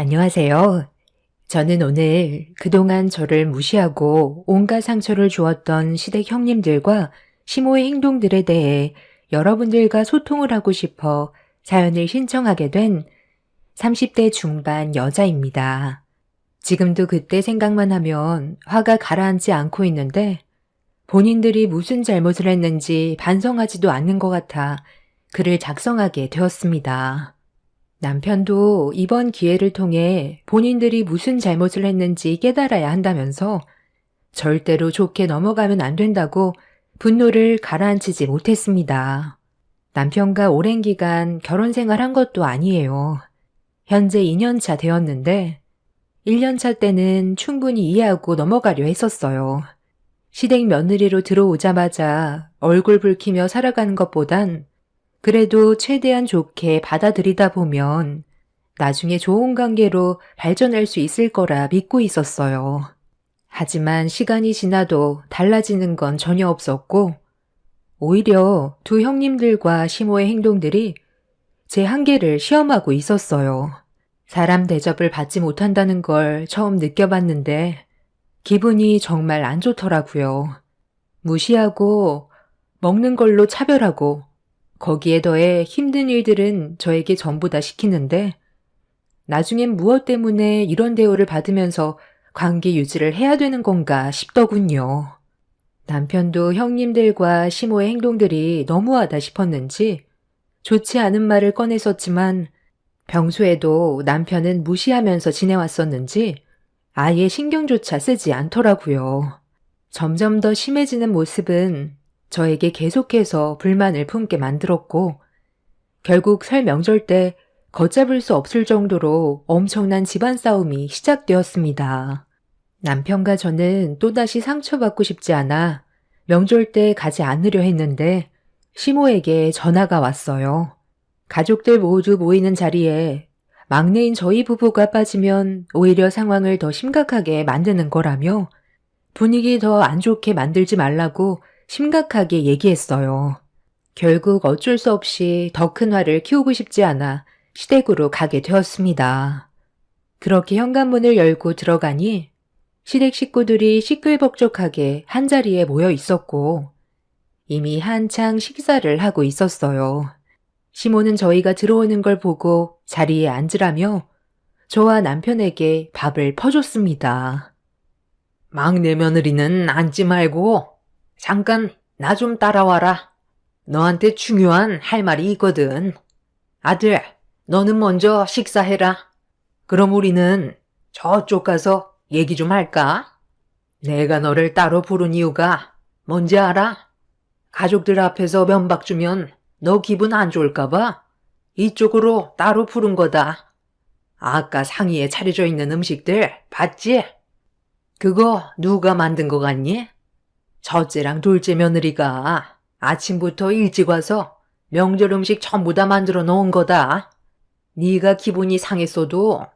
안녕하세요. 저는 오늘 그동안 저를 무시하고 온갖 상처를 주었던 시댁 형님들과 시모의 행동들에 대해 여러분들과 소통을 하고 싶어 사연을 신청하게 된 30대 중반 여자입니다. 지금도 그때 생각만 하면 화가 가라앉지 않고 있는데 본인들이 무슨 잘못을 했는지 반성하지도 않는 것 같아 글을 작성하게 되었습니다. 남편도 이번 기회를 통해 본인들이 무슨 잘못을 했는지 깨달아야 한다면서 절대로 좋게 넘어가면 안 된다고 분노를 가라앉히지 못했습니다. 남편과 오랜 기간 결혼 생활한 것도 아니에요. 현재 2년 차 되었는데 1년 차 때는 충분히 이해하고 넘어가려 했었어요. 시댁 며느리로 들어오자마자 얼굴 붉히며 살아가는 것보단 그래도 최대한 좋게 받아들이다 보면 나중에 좋은 관계로 발전할 수 있을 거라 믿고 있었어요. 하지만 시간이 지나도 달라지는 건 전혀 없었고 오히려 두 형님들과 시모의 행동들이 제 한계를 시험하고 있었어요. 사람 대접을 받지 못한다는 걸 처음 느껴봤는데 기분이 정말 안 좋더라고요. 무시하고 먹는 걸로 차별하고 거기에 더해 힘든 일들은 저에게 전부 다 시키는데 나중엔 무엇 때문에 이런 대우를 받으면서 관계 유지를 해야 되는 건가 싶더군요. 남편도 형님들과 시모의 행동들이 너무하다 싶었는지 좋지 않은 말을 꺼냈었지만 평소에도 남편은 무시하면서 지내왔었는지 아예 신경조차 쓰지 않더라고요. 점점 더 심해지는 모습은 저에게 계속해서 불만을 품게 만들었고 결국 설 명절 때 걷잡을 수 없을 정도로 엄청난 집안 싸움이 시작되었습니다. 남편과 저는 또다시 상처받고 싶지 않아 명절 때 가지 않으려 했는데 시모에게 전화가 왔어요. 가족들 모두 모이는 자리에 막내인 저희 부부가 빠지면 오히려 상황을 더 심각하게 만드는 거라며 분위기 더 안 좋게 만들지 말라고 심각하게 얘기했어요. 결국 어쩔 수 없이 더 큰 화를 키우고 싶지 않아 시댁으로 가게 되었습니다. 그렇게 현관문을 열고 들어가니 시댁 식구들이 시끌벅적하게 한자리에 모여 있었고 이미 한창 식사를 하고 있었어요. 시모는 저희가 들어오는 걸 보고 자리에 앉으라며 저와 남편에게 밥을 퍼줬습니다. 막내 며느리는 앉지 말고 잠깐 나 좀 따라와라. 너한테 중요한 할 말이 있거든. 아들, 너는 먼저 식사해라. 그럼 우리는 저쪽 가서 얘기 좀 할까? 내가 너를 따로 부른 이유가 뭔지 알아? 가족들 앞에서 면박 주면 너 기분 안 좋을까 봐 이쪽으로 따로 부른 거다. 아까 상의에 차려져 있는 음식들 봤지? 그거 누가 만든 거 같니? 첫째랑 둘째 며느리가 아침부터 일찍 와서 명절 음식 전부 다 만들어 놓은 거다. 네가 기분이 상했어도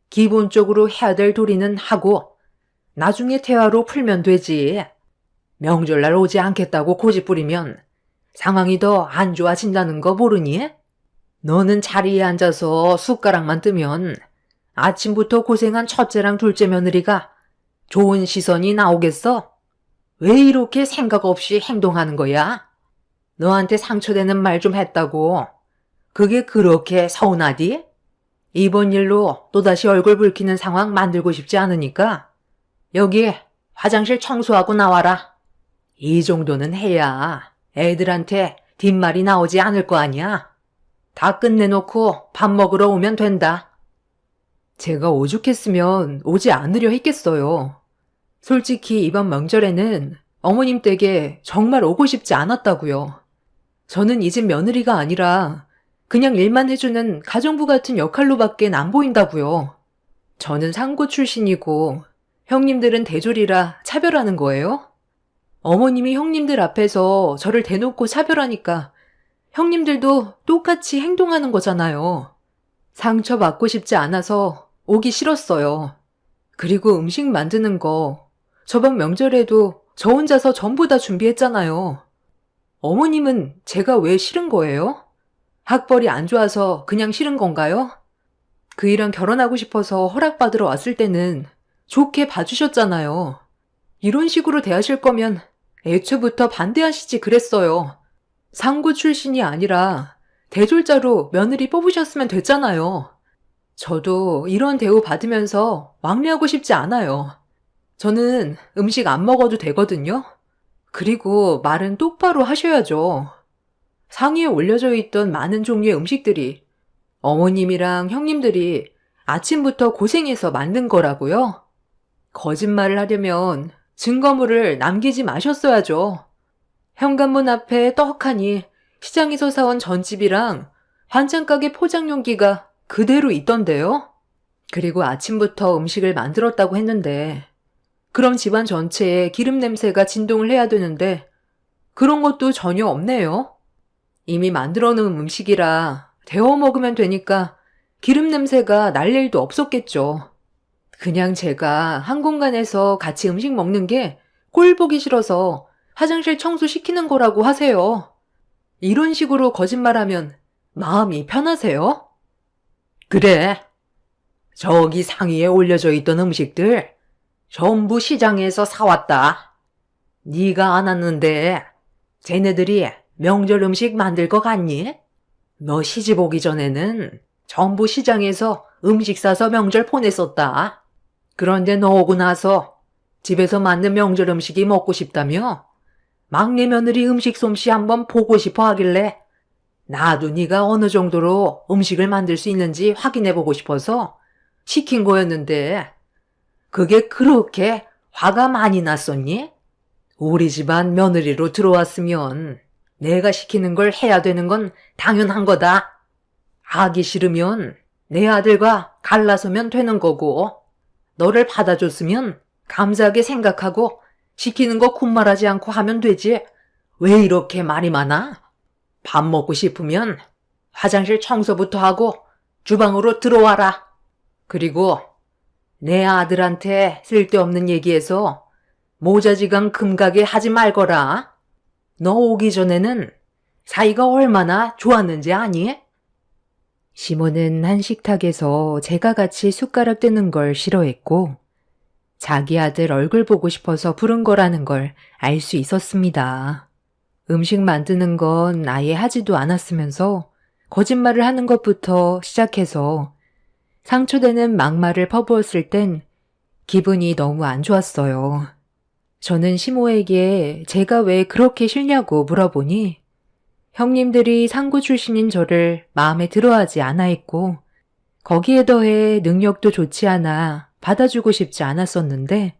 기본적으로 해야 될 도리는 하고 나중에 대화로 풀면 되지. 명절날 오지 않겠다고 고집 부리면 상황이 더 안 좋아진다는 거 모르니? 너는 자리에 앉아서 숟가락만 뜨면 아침부터 고생한 첫째랑 둘째 며느리가 좋은 시선이 나오겠어? 왜 이렇게 생각 없이 행동하는 거야? 너한테 상처되는 말 좀 했다고. 그게 그렇게 서운하디? 이번 일로 또다시 얼굴 붉히는 상황 만들고 싶지 않으니까 여기 화장실 청소하고 나와라. 이 정도는 해야 애들한테 뒷말이 나오지 않을 거 아니야. 다 끝내놓고 밥 먹으러 오면 된다. 제가 오죽했으면 오지 않으려 했겠어요. 솔직히 이번 명절에는 어머님 댁에 정말 오고 싶지 않았다고요. 저는 이 집 며느리가 아니라 그냥 일만 해주는 가정부 같은 역할로밖엔 안 보인다고요. 저는 상고 출신이고 형님들은 대졸이라 차별하는 거예요? 어머님이 형님들 앞에서 저를 대놓고 차별하니까 형님들도 똑같이 행동하는 거잖아요. 상처받고 싶지 않아서 오기 싫었어요. 그리고 음식 만드는 거 저번 명절에도 저 혼자서 전부 다 준비했잖아요. 어머님은 제가 왜 싫은 거예요? 학벌이 안 좋아서 그냥 싫은 건가요? 그이랑 결혼하고 싶어서 허락받으러 왔을 때는 좋게 봐주셨잖아요. 이런 식으로 대하실 거면 애초부터 반대하시지 그랬어요. 상고 출신이 아니라 대졸자로 며느리 뽑으셨으면 됐잖아요. 저도 이런 대우 받으면서 왕래하고 싶지 않아요. 저는 음식 안 먹어도 되거든요. 그리고 말은 똑바로 하셔야죠. 상위에 올려져 있던 많은 종류의 음식들이 어머님이랑 형님들이 아침부터 고생해서 만든 거라고요? 거짓말을 하려면 증거물을 남기지 마셨어야죠. 현관문 앞에 떡하니 시장에서 사온 전집이랑 반찬가게 포장 용기가 그대로 있던데요? 그리고 아침부터 음식을 만들었다고 했는데 그럼 집안 전체에 기름 냄새가 진동을 해야 되는데 그런 것도 전혀 없네요. 이미 만들어 놓은 음식이라 데워 먹으면 되니까 기름 냄새가 날 일도 없었겠죠. 그냥 제가 한 공간에서 같이 음식 먹는 게 꼴 보기 싫어서 화장실 청소시키는 거라고 하세요. 이런 식으로 거짓말하면 마음이 편하세요? 그래. 저기 상위에 올려져 있던 음식들 전부 시장에서 사왔다. 네가 안 왔는데 쟤네들이 명절 음식 만들 거 같니? 너 시집 오기 전에는 전부 시장에서 음식 사서 명절 보냈었다. 그런데 너 오고 나서 집에서 만든 명절 음식이 먹고 싶다며 막내 며느리 음식 솜씨 한번 보고 싶어 하길래 나도 네가 어느 정도로 음식을 만들 수 있는지 확인해 보고 싶어서 시킨 거였는데 그게 그렇게 화가 많이 났었니? 우리 집안 며느리로 들어왔으면 내가 시키는 걸 해야 되는 건 당연한 거다. 하기 싫으면 내 아들과 갈라서면 되는 거고 너를 받아줬으면 감사하게 생각하고 시키는 거 군말하지 않고 하면 되지. 왜 이렇게 말이 많아? 밥 먹고 싶으면 화장실 청소부터 하고 주방으로 들어와라. 그리고 내 아들한테 쓸데없는 얘기해서 모자지간 금가게 하지 말거라. 너 오기 전에는 사이가 얼마나 좋았는지 아니? 시모는 한 식탁에서 제가 같이 숟가락 뜨는 걸 싫어했고 자기 아들 얼굴 보고 싶어서 부른 거라는 걸 알 수 있었습니다. 음식 만드는 건 아예 하지도 않았으면서 거짓말을 하는 것부터 시작해서 상처되는 막말을 퍼부었을 땐 기분이 너무 안 좋았어요. 저는 시모에게 제가 왜 그렇게 싫냐고 물어보니 형님들이 상고 출신인 저를 마음에 들어하지 않아 했고 거기에 더해 능력도 좋지 않아 받아주고 싶지 않았었는데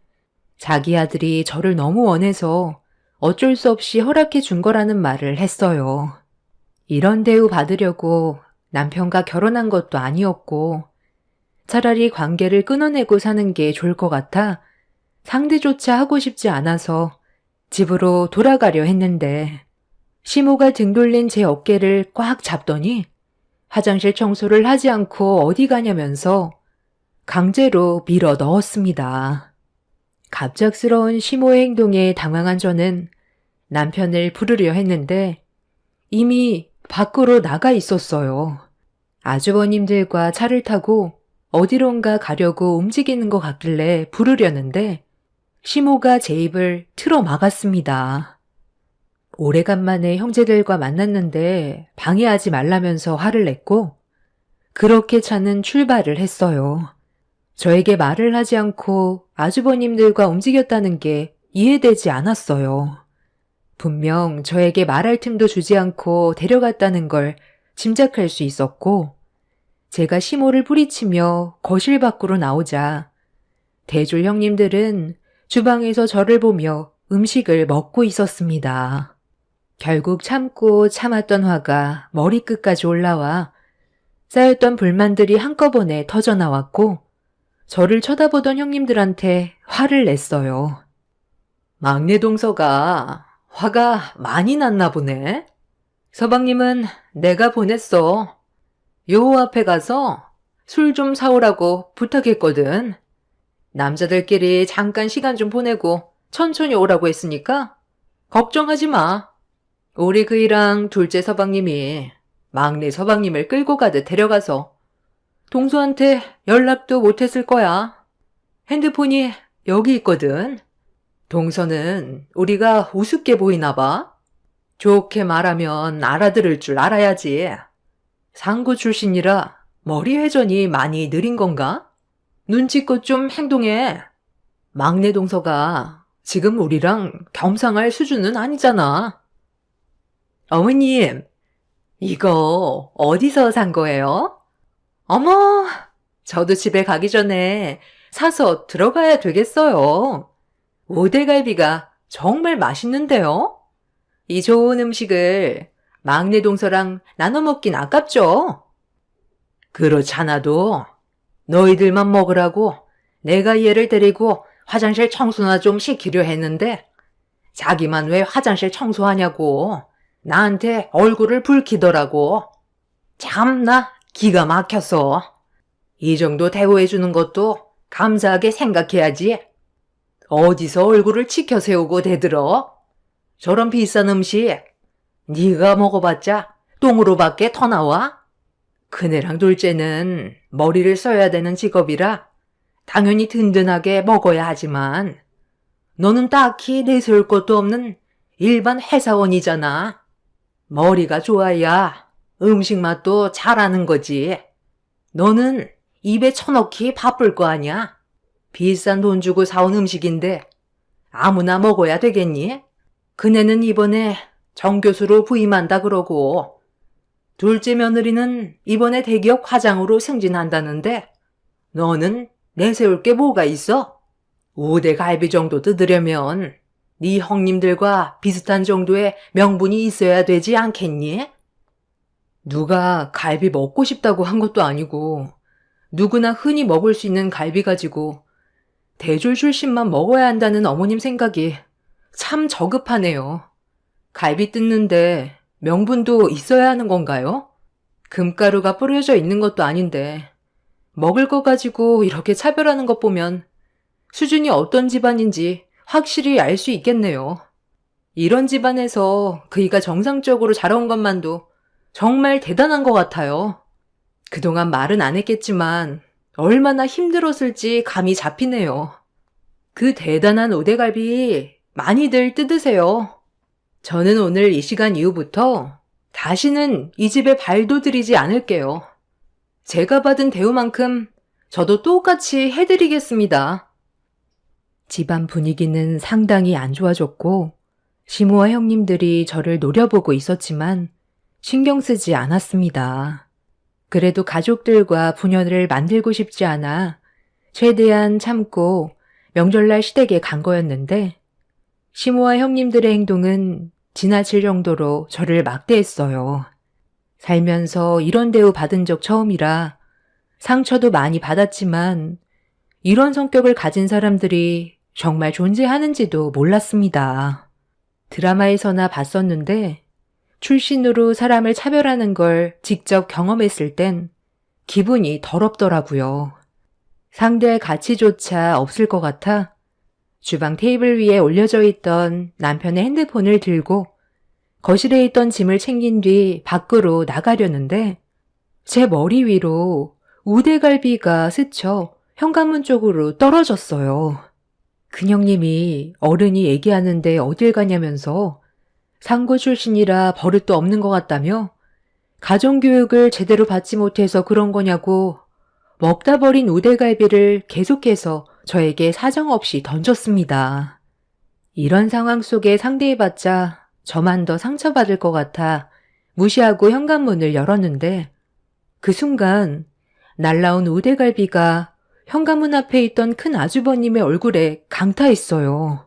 자기 아들이 저를 너무 원해서 어쩔 수 없이 허락해 준 거라는 말을 했어요. 이런 대우 받으려고 남편과 결혼한 것도 아니었고 차라리 관계를 끊어내고 사는 게 좋을 것 같아 상대조차 하고 싶지 않아서 집으로 돌아가려 했는데 시모가 등 돌린 제 어깨를 꽉 잡더니 화장실 청소를 하지 않고 어디 가냐면서 강제로 밀어 넣었습니다. 갑작스러운 시모의 행동에 당황한 저는 남편을 부르려 했는데 이미 밖으로 나가 있었어요. 아주버님들과 차를 타고 어디론가 가려고 움직이는 것 같길래 부르려는데 시모가 제 입을 틀어 막았습니다. 오래간만에 형제들과 만났는데 방해하지 말라면서 화를 냈고 그렇게 차는 출발을 했어요. 저에게 말을 하지 않고 아주버님들과 움직였다는 게 이해되지 않았어요. 분명 저에게 말할 틈도 주지 않고 데려갔다는 걸 짐작할 수 있었고 제가 시모를 뿌리치며 거실 밖으로 나오자 대졸 형님들은 주방에서 저를 보며 음식을 먹고 있었습니다. 결국 참고 참았던 화가 머리끝까지 올라와 쌓였던 불만들이 한꺼번에 터져나왔고 저를 쳐다보던 형님들한테 화를 냈어요. 막내 동서가 화가 많이 났나 보네. 서방님은 내가 보냈어. 요 앞에 가서 술 좀 사오라고 부탁했거든. 남자들끼리 잠깐 시간 좀 보내고 천천히 오라고 했으니까 걱정하지 마. 우리 그이랑 둘째 서방님이 막내 서방님을 끌고 가듯 데려가서 동서한테 연락도 못했을 거야. 핸드폰이 여기 있거든. 동서는 우리가 우습게 보이나 봐. 좋게 말하면 알아들을 줄 알아야지. 상고 출신이라 머리 회전이 많이 느린 건가? 눈치껏 좀 행동해. 막내 동서가 지금 우리랑 겸상할 수준은 아니잖아. 어머님, 이거 어디서 산 거예요? 어머, 저도 집에 가기 전에 사서 들어가야 되겠어요. 오대갈비가 정말 맛있는데요? 이 좋은 음식을 막내 동서랑 나눠 먹긴 아깝죠? 그렇잖아도 너희들만 먹으라고 내가 얘를 데리고 화장실 청소나 좀 시키려 했는데 자기만 왜 화장실 청소하냐고 나한테 얼굴을 붉히더라고. 참나 기가 막혔어. 이 정도 대우해주는 것도 감사하게 생각해야지. 어디서 얼굴을 치켜 세우고 대들어? 저런 비싼 음식 네가 먹어봤자 똥으로밖에 더 나와? 큰애랑 둘째는 머리를 써야 되는 직업이라 당연히 든든하게 먹어야 하지만 너는 딱히 내세울 것도 없는 일반 회사원이잖아. 머리가 좋아야 음식 맛도 잘하는 거지. 너는 입에 쳐넣기 바쁠 거 아니야? 비싼 돈 주고 사온 음식인데 아무나 먹어야 되겠니? 그네는 이번에 정교수로 부임한다 그러고 둘째 며느리는 이번에 대기업 과장으로 승진한다는데 너는 내세울 게 뭐가 있어? 5대 갈비 정도 뜯으려면 네 형님들과 비슷한 정도의 명분이 있어야 되지 않겠니? 누가 갈비 먹고 싶다고 한 것도 아니고 누구나 흔히 먹을 수 있는 갈비 가지고 대졸 출신만 먹어야 한다는 어머님 생각이 참 저급하네요. 갈비 뜯는데 명분도 있어야 하는 건가요? 금가루가 뿌려져 있는 것도 아닌데 먹을 거 가지고 이렇게 차별하는 것 보면 수준이 어떤 집안인지 확실히 알 수 있겠네요. 이런 집안에서 그이가 정상적으로 자라온 것만도 정말 대단한 것 같아요. 그동안 말은 안 했겠지만 얼마나 힘들었을지 감이 잡히네요. 그 대단한 오대갈비 많이들 뜯으세요. 저는 오늘 이 시간 이후부터 다시는 이 집에 발도 들이지 않을게요. 제가 받은 대우만큼 저도 똑같이 해드리겠습니다. 집안 분위기는 상당히 안 좋아졌고 시모와 형님들이 저를 노려보고 있었지만 신경 쓰지 않았습니다. 그래도 가족들과 분열을 만들고 싶지 않아 최대한 참고 명절날 시댁에 간 거였는데 시모와 형님들의 행동은 지나칠 정도로 저를 막대했어요. 살면서 이런 대우 받은 적 처음이라 상처도 많이 받았지만 이런 성격을 가진 사람들이 정말 존재하는지도 몰랐습니다. 드라마에서나 봤었는데 출신으로 사람을 차별하는 걸 직접 경험했을 땐 기분이 더럽더라고요. 상대할 가치조차 없을 것 같아 주방 테이블 위에 올려져 있던 남편의 핸드폰을 들고 거실에 있던 짐을 챙긴 뒤 밖으로 나가려는데 제 머리 위로 우대갈비가 스쳐 현관문 쪽으로 떨어졌어요. 큰형님이 어른이 얘기하는데 어딜 가냐면서 상고 출신이라 버릇도 없는 것 같다며 가정교육을 제대로 받지 못해서 그런 거냐고 먹다 버린 우대갈비를 계속해서 저에게 사정없이 던졌습니다. 이런 상황 속에 상대해봤자 저만 더 상처받을 것 같아 무시하고 현관문을 열었는데 그 순간 날라온 우대갈비가 현관문 앞에 있던 큰 아주버님의 얼굴에 강타했어요.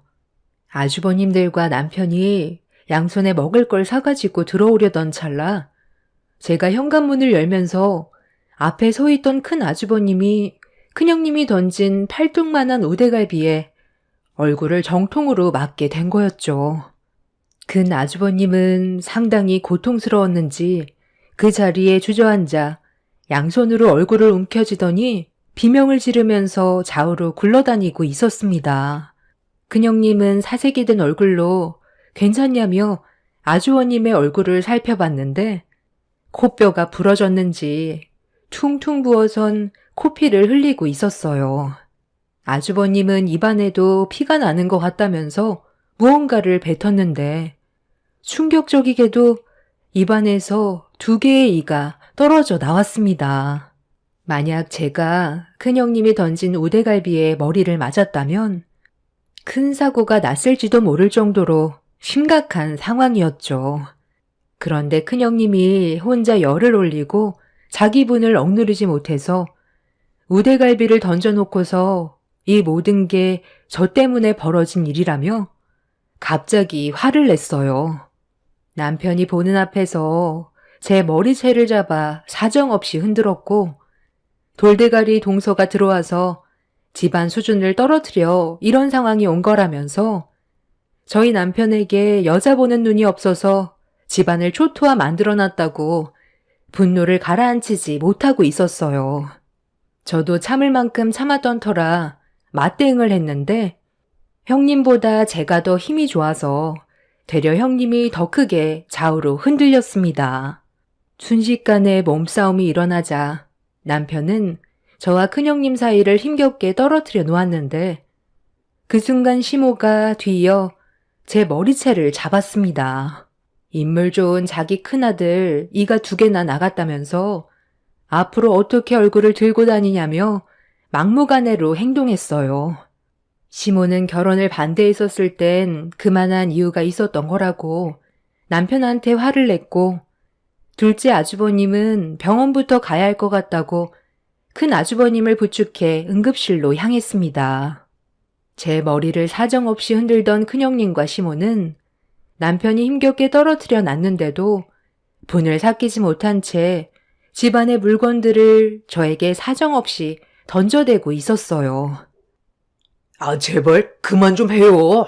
아주버님들과 남편이 양손에 먹을 걸 사가지고 들어오려던 찰나 제가 현관문을 열면서 앞에 서 있던 큰 아주버님이 큰형님이 던진 팔뚝만한 우대갈비에 얼굴을 정통으로 맞게 된 거였죠. 큰 아주버님은 상당히 고통스러웠는지 그 자리에 주저앉아 양손으로 얼굴을 움켜쥐더니 비명을 지르면서 좌우로 굴러다니고 있었습니다. 큰형님은 사색이 든 얼굴로 괜찮냐며 아주버님의 얼굴을 살펴봤는데 코뼈가 부러졌는지 퉁퉁 부어선 코피를 흘리고 있었어요. 아주버님은 입안에도 피가 나는 것 같다면서 무언가를 뱉었는데 충격적이게도 입안에서 2개의 이가 떨어져 나왔습니다. 만약 제가 큰형님이 던진 우대갈비에 머리를 맞았다면 큰 사고가 났을지도 모를 정도로 심각한 상황이었죠. 그런데 큰형님이 혼자 열을 올리고 자기 분을 억누르지 못해서 우대갈비를 던져놓고서 이 모든 게 저 때문에 벌어진 일이라며 갑자기 화를 냈어요. 남편이 보는 앞에서 제 머리채를 잡아 사정없이 흔들었고 돌대가리 동서가 들어와서 집안 수준을 떨어뜨려 이런 상황이 온 거라면서 저희 남편에게 여자 보는 눈이 없어서 집안을 초토화 만들어놨다고 분노를 가라앉히지 못하고 있었어요. 저도 참을 만큼 참았던 터라 맞대응을 했는데 형님보다 제가 더 힘이 좋아서 되려 형님이 더 크게 좌우로 흔들렸습니다. 순식간에 몸싸움이 일어나자 남편은 저와 큰형님 사이를 힘겹게 떨어뜨려 놓았는데 그 순간 시모가 뒤이어 제 머리채를 잡았습니다. 인물 좋은 자기 큰아들 이가 2개나 나갔다면서 앞으로 어떻게 얼굴을 들고 다니냐며 막무가내로 행동했어요. 시모는 결혼을 반대했었을 땐 그만한 이유가 있었던 거라고 남편한테 화를 냈고 둘째 아주버님은 병원부터 가야 할 것 같다고 큰 아주버님을 부축해 응급실로 향했습니다. 제 머리를 사정없이 흔들던 큰형님과 시모는 남편이 힘겹게 떨어뜨려 놨는데도 분을 삭히지 못한 채 집안의 물건들을 저에게 사정없이 던져대고 있었어요. 아, 제발 그만 좀 해요.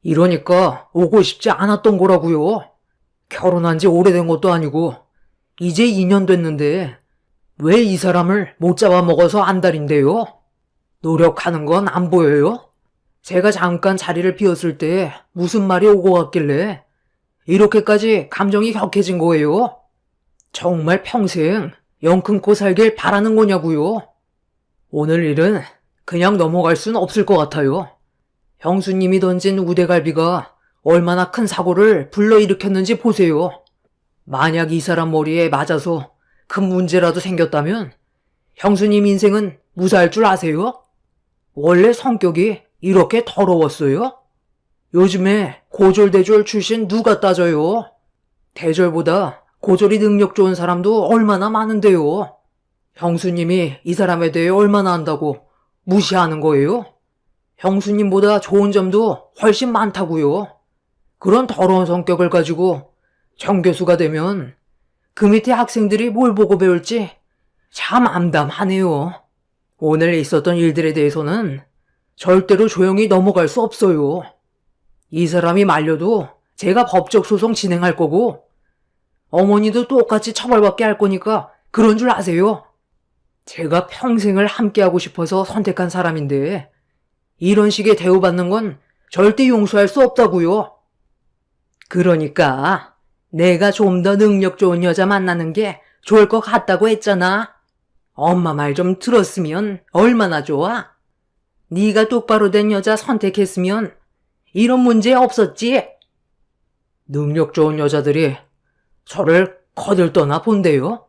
이러니까 오고 싶지 않았던 거라고요. 결혼한 지 오래된 것도 아니고 이제 2년 됐는데 왜 이 사람을 못 잡아먹어서 안달인데요? 노력하는 건 안 보여요? 제가 잠깐 자리를 비웠을 때 무슨 말이 오고 갔길래 이렇게까지 감정이 격해진 거예요? 정말 평생 영 끊고 살길 바라는 거냐고요? 오늘 일은 그냥 넘어갈 순 없을 것 같아요. 형수님이 던진 우대갈비가 얼마나 큰 사고를 불러일으켰는지 보세요. 만약 이 사람 머리에 맞아서 큰 문제라도 생겼다면 형수님 인생은 무사할 줄 아세요? 원래 성격이 이렇게 더러웠어요? 요즘에 고졸대졸 출신 누가 따져요? 대졸보다 고졸이 능력 좋은 사람도 얼마나 많은데요. 형수님이 이 사람에 대해 얼마나 안다고 무시하는 거예요? 형수님보다 좋은 점도 훨씬 많다고요. 그런 더러운 성격을 가지고 정교수가 되면 그 밑에 학생들이 뭘 보고 배울지 참 암담하네요. 오늘 있었던 일들에 대해서는 절대로 조용히 넘어갈 수 없어요. 이 사람이 말려도 제가 법적 소송 진행할 거고 어머니도 똑같이 처벌받게 할 거니까 그런 줄 아세요? 제가 평생을 함께하고 싶어서 선택한 사람인데 이런 식의 대우받는 건 절대 용서할 수 없다고요. 그러니까 내가 좀 더 능력 좋은 여자 만나는 게 좋을 것 같다고 했잖아. 엄마 말 좀 들었으면 얼마나 좋아. 네가 똑바로 된 여자 선택했으면 이런 문제 없었지. 능력 좋은 여자들이 저를 거들떠나 본대요.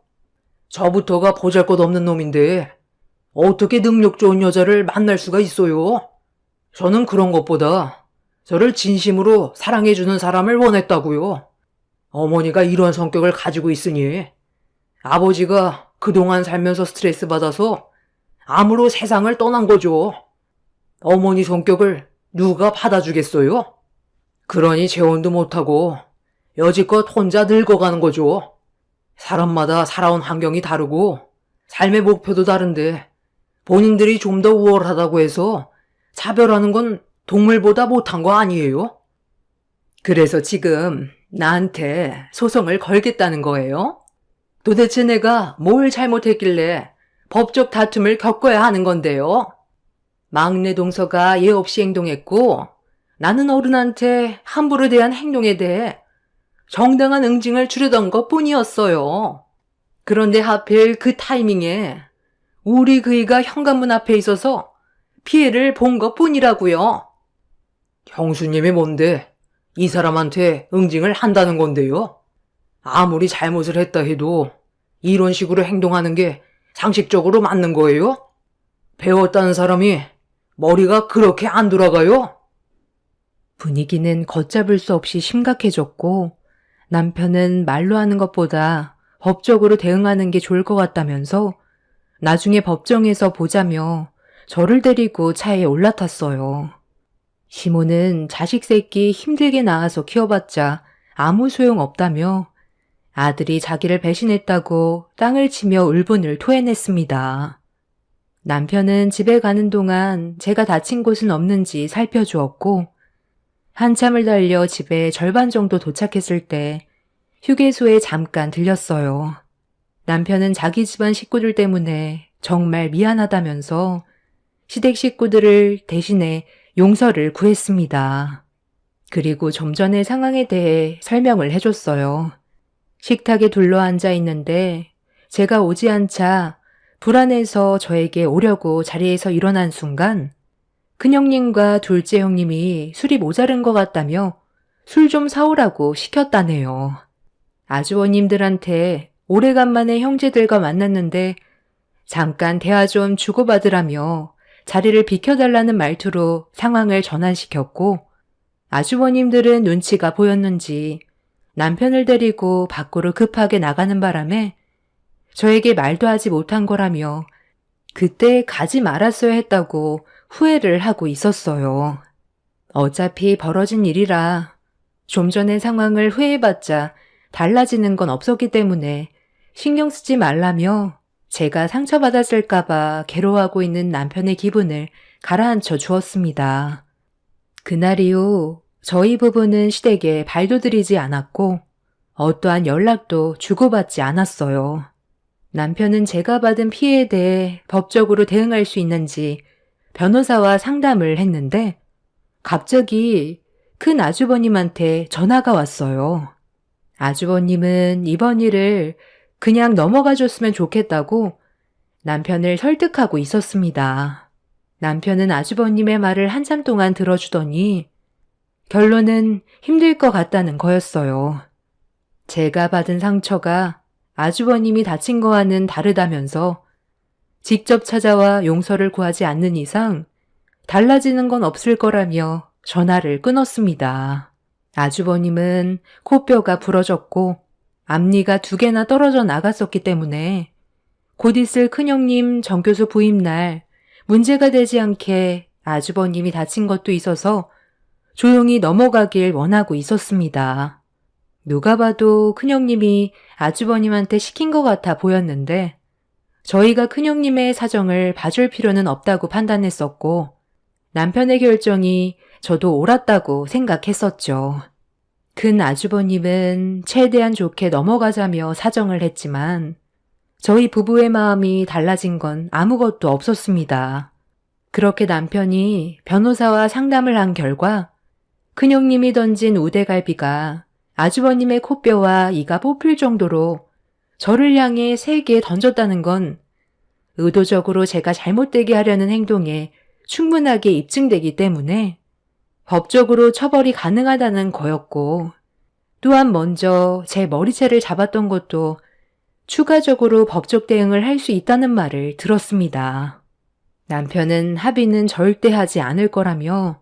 저부터가 보잘것없는 놈인데 어떻게 능력 좋은 여자를 만날 수가 있어요? 저는 그런 것보다 저를 진심으로 사랑해주는 사람을 원했다고요. 어머니가 이런 성격을 가지고 있으니 아버지가 그동안 살면서 스트레스 받아서 암으로 세상을 떠난 거죠. 어머니 성격을 누가 받아주겠어요? 그러니 재혼도 못하고 여지껏 혼자 늙어가는 거죠. 사람마다 살아온 환경이 다르고 삶의 목표도 다른데 본인들이 좀 더 우월하다고 해서 차별하는 건 동물보다 못한 거 아니에요? 그래서 지금 나한테 소송을 걸겠다는 거예요? 도대체 내가 뭘 잘못했길래 법적 다툼을 겪어야 하는 건데요? 막내 동서가 예 없이 행동했고 나는 어른한테 함부로 대한 행동에 대해 정당한 응징을 주려던 것 뿐이었어요. 그런데 하필 그 타이밍에 우리 그이가 현관문 앞에 있어서 피해를 본 것뿐이라고요. 형수님이 뭔데 이 사람한테 응징을 한다는 건데요. 아무리 잘못을 했다 해도 이런 식으로 행동하는 게 상식적으로 맞는 거예요? 배웠다는 사람이 머리가 그렇게 안 돌아가요? 분위기는 걷잡을 수 없이 심각해졌고 남편은 말로 하는 것보다 법적으로 대응하는 게 좋을 것 같다면서 나중에 법정에서 보자며 저를 데리고 차에 올라탔어요. 시모는 자식 새끼 힘들게 낳아서 키워봤자 아무 소용 없다며 아들이 자기를 배신했다고 땅을 치며 울분을 토해냈습니다. 남편은 집에 가는 동안 제가 다친 곳은 없는지 살펴주었고 한참을 달려 집에 절반 정도 도착했을 때 휴게소에 잠깐 들렸어요. 남편은 자기 집안 식구들 때문에 정말 미안하다면서 시댁 식구들을 대신해 용서를 구했습니다. 그리고 좀 전의 상황에 대해 설명을 해줬어요. 식탁에 둘러앉아 있는데 제가 오지 않자 불안해서 저에게 오려고 자리에서 일어난 순간 큰형님과 둘째 형님이 술이 모자른 것 같다며 술 좀 사오라고 시켰다네요. 아주버님들한테 오래간만에 형제들과 만났는데 잠깐 대화 좀 주고받으라며 자리를 비켜달라는 말투로 상황을 전환시켰고 아주버님들은 눈치가 보였는지 남편을 데리고 밖으로 급하게 나가는 바람에 저에게 말도 하지 못한 거라며 그때 가지 말았어야 했다고 후회를 하고 있었어요. 어차피 벌어진 일이라 좀 전의 상황을 후회해봤자 달라지는 건 없었기 때문에 신경 쓰지 말라며 제가 상처받았을까봐 괴로워하고 있는 남편의 기분을 가라앉혀 주었습니다. 그날 이후 저희 부부는 시댁에 발도 들이지 않았고 어떠한 연락도 주고받지 않았어요. 남편은 제가 받은 피해에 대해 법적으로 대응할 수 있는지 변호사와 상담을 했는데 갑자기 큰 아주버님한테 전화가 왔어요. 아주버님은 이번 일을 그냥 넘어가 줬으면 좋겠다고 남편을 설득하고 있었습니다. 남편은 아주버님의 말을 한참 동안 들어주더니 결론은 힘들 것 같다는 거였어요. 제가 받은 상처가 아주버님이 다친 거와는 다르다면서 직접 찾아와 용서를 구하지 않는 이상 달라지는 건 없을 거라며 전화를 끊었습니다. 아주버님은 코뼈가 부러졌고 앞니가 2개나 떨어져 나갔었기 때문에 곧 있을 큰형님 정교수 부임 날 문제가 되지 않게 아주버님이 다친 것도 있어서 조용히 넘어가길 원하고 있었습니다. 누가 봐도 큰형님이 아주버님한테 시킨 것 같아 보였는데 저희가 큰형님의 사정을 봐줄 필요는 없다고 판단했었고 남편의 결정이 저도 옳았다고 생각했었죠. 큰 아주버님은 최대한 좋게 넘어가자며 사정을 했지만 저희 부부의 마음이 달라진 건 아무것도 없었습니다. 그렇게 남편이 변호사와 상담을 한 결과 큰형님이 던진 우대갈비가 아주버님의 코뼈와 이가 뽑힐 정도로 저를 향해 3개 던졌다는 건 의도적으로 제가 잘못되게 하려는 행동에 충분하게 입증되기 때문에 법적으로 처벌이 가능하다는 거였고 또한 먼저 제 머리채를 잡았던 것도 추가적으로 법적 대응을 할 수 있다는 말을 들었습니다. 남편은 합의는 절대 하지 않을 거라며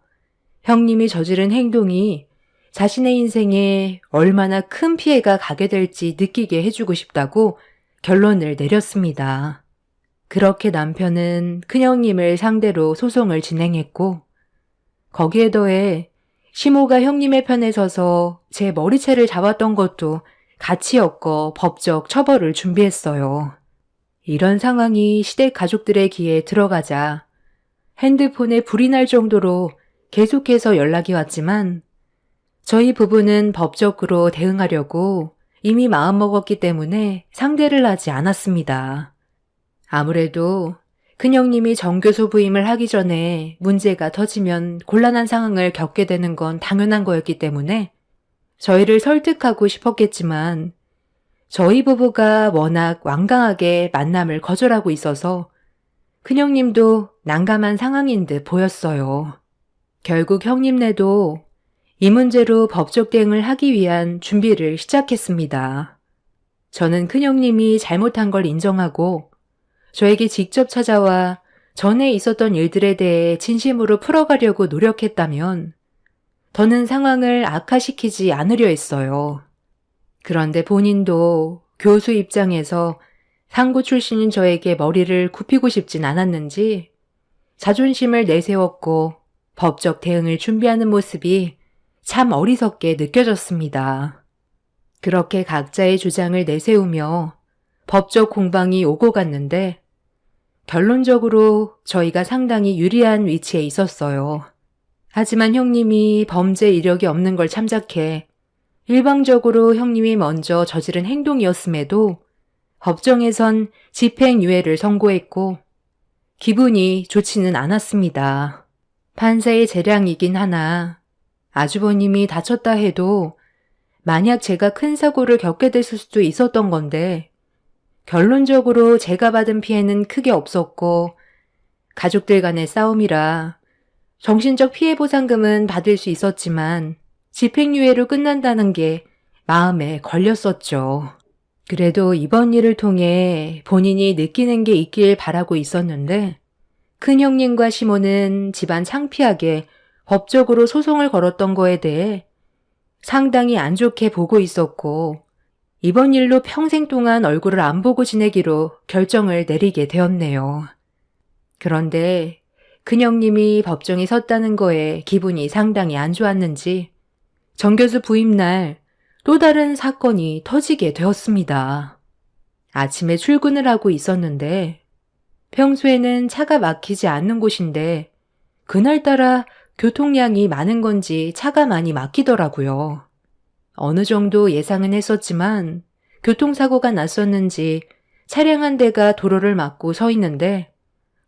형님이 저지른 행동이 자신의 인생에 얼마나 큰 피해가 가게 될지 느끼게 해주고 싶다고 결론을 내렸습니다. 그렇게 남편은 큰형님을 상대로 소송을 진행했고 거기에 더해 시모가 형님의 편에 서서 제 머리채를 잡았던 것도 같이 엮어 법적 처벌을 준비했어요. 이런 상황이 시댁 가족들의 귀에 들어가자 핸드폰에 불이 날 정도로 계속해서 연락이 왔지만 저희 부부는 법적으로 대응하려고 이미 마음먹었기 때문에 상대를 하지 않았습니다. 아무래도 큰형님이 정교수 부임을 하기 전에 문제가 터지면 곤란한 상황을 겪게 되는 건 당연한 거였기 때문에 저희를 설득하고 싶었겠지만 저희 부부가 워낙 완강하게 만남을 거절하고 있어서 큰형님도 난감한 상황인 듯 보였어요. 결국 형님네도 이 문제로 법적 대응을 하기 위한 준비를 시작했습니다. 저는 큰형님이 잘못한 걸 인정하고 저에게 직접 찾아와 전에 있었던 일들에 대해 진심으로 풀어가려고 노력했다면 더는 상황을 악화시키지 않으려 했어요. 그런데 본인도 교수 입장에서 상고 출신인 저에게 머리를 굽히고 싶진 않았는지 자존심을 내세웠고 법적 대응을 준비하는 모습이 참 어리석게 느껴졌습니다. 그렇게 각자의 주장을 내세우며 법적 공방이 오고 갔는데 결론적으로 저희가 상당히 유리한 위치에 있었어요. 하지만 형님이 범죄 이력이 없는 걸 참작해 일방적으로 형님이 먼저 저지른 행동이었음에도 법정에선 집행유예를 선고했고 기분이 좋지는 않았습니다. 판사의 재량이긴 하나 아주버님이 다쳤다 해도 만약 제가 큰 사고를 겪게 됐을 수도 있었던 건데 결론적으로 제가 받은 피해는 크게 없었고 가족들 간의 싸움이라 정신적 피해 보상금은 받을 수 있었지만 집행유예로 끝난다는 게 마음에 걸렸었죠. 그래도 이번 일을 통해 본인이 느끼는 게 있길 바라고 있었는데 큰형님과 시모는 집안 창피하게 법적으로 소송을 걸었던 거에 대해 상당히 안 좋게 보고 있었고 이번 일로 평생 동안 얼굴을 안 보고 지내기로 결정을 내리게 되었네요. 그런데 큰형님이 법정에 섰다는 거에 기분이 상당히 안 좋았는지 정 교수 부임날 또 다른 사건이 터지게 되었습니다. 아침에 출근을 하고 있었는데 평소에는 차가 막히지 않는 곳인데 그날따라 교통량이 많은 건지 차가 많이 막히더라고요. 어느 정도 예상은 했었지만 교통사고가 났었는지 차량 한 대가 도로를 막고 서 있는데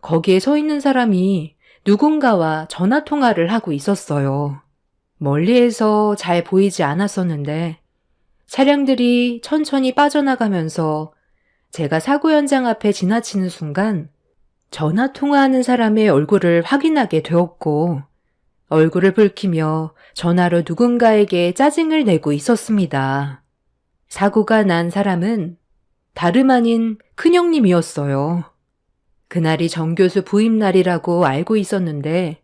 거기에 서 있는 사람이 누군가와 전화통화를 하고 있었어요. 멀리에서 잘 보이지 않았었는데 차량들이 천천히 빠져나가면서 제가 사고 현장 앞에 지나치는 순간 전화통화하는 사람의 얼굴을 확인하게 되었고 얼굴을 붉히며 전화로 누군가에게 짜증을 내고 있었습니다. 사고가 난 사람은 다름 아닌 큰형님이었어요. 그날이 정 교수 부임날이라고 알고 있었는데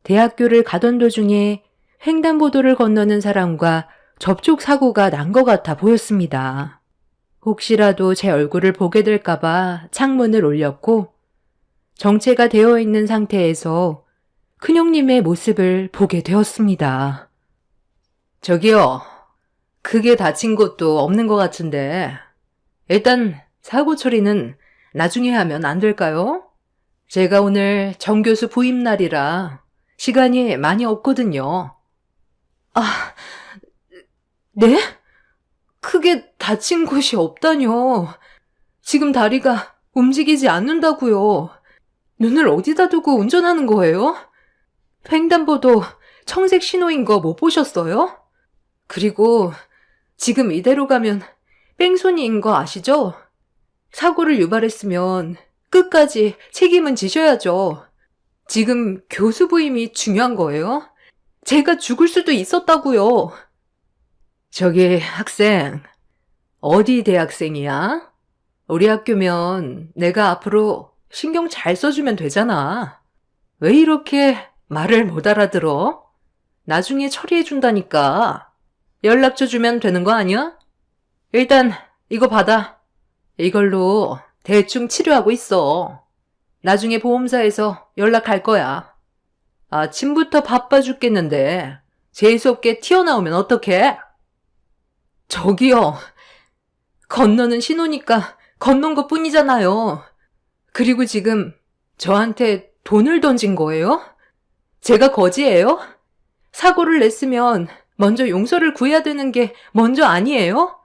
대학교를 가던 도중에 횡단보도를 건너는 사람과 접촉 사고가 난 것 같아 보였습니다. 혹시라도 제 얼굴을 보게 될까봐 창문을 올렸고 정체가 되어 있는 상태에서 큰형님의 모습을 보게 되었습니다. 저기요, 크게 다친 것도 없는 것 같은데 일단 사고 처리는 나중에 하면 안 될까요? 제가 오늘 정 교수 부임날이라 시간이 많이 없거든요. 아, 네? 크게 다친 곳이 없다뇨. 지금 다리가 움직이지 않는다고요. 눈을 어디다 두고 운전하는 거예요? 횡단보도 청색 신호인 거 못 보셨어요? 그리고 지금 이대로 가면 뺑소니인 거 아시죠? 사고를 유발했으면 끝까지 책임은 지셔야죠. 지금 교수 부임이 중요한 거예요? 제가 죽을 수도 있었다고요. 저기 학생, 어디 대학생이야? 우리 학교면 내가 앞으로 신경 잘 써주면 되잖아. 왜 이렇게 말을 못 알아들어? 나중에 처리해준다니까. 연락처 주면 되는 거 아니야? 일단 이거 받아. 이걸로 대충 치료하고 있어. 나중에 보험사에서 연락할 거야. 아침부터 바빠 죽겠는데 재수없게 튀어나오면 어떡해? 저기요. 건너는 신호니까 건넌 것 뿐이잖아요. 그리고 지금 저한테 돈을 던진 거예요? 제가 거지예요? 사고를 냈으면 먼저 용서를 구해야 되는 게 먼저 아니에요?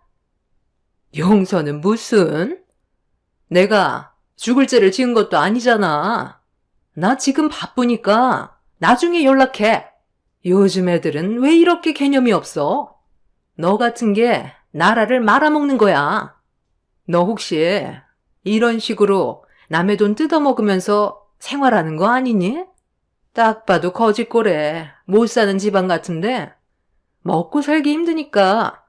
용서는 무슨? 내가 죽을 죄를 지은 것도 아니잖아. 나 지금 바쁘니까 나중에 연락해. 요즘 애들은 왜 이렇게 개념이 없어? 너 같은 게 나라를 말아먹는 거야. 너 혹시 이런 식으로 남의 돈 뜯어먹으면서 생활하는 거 아니니? 딱 봐도 거짓골에 못 사는 집안 같은데 먹고 살기 힘드니까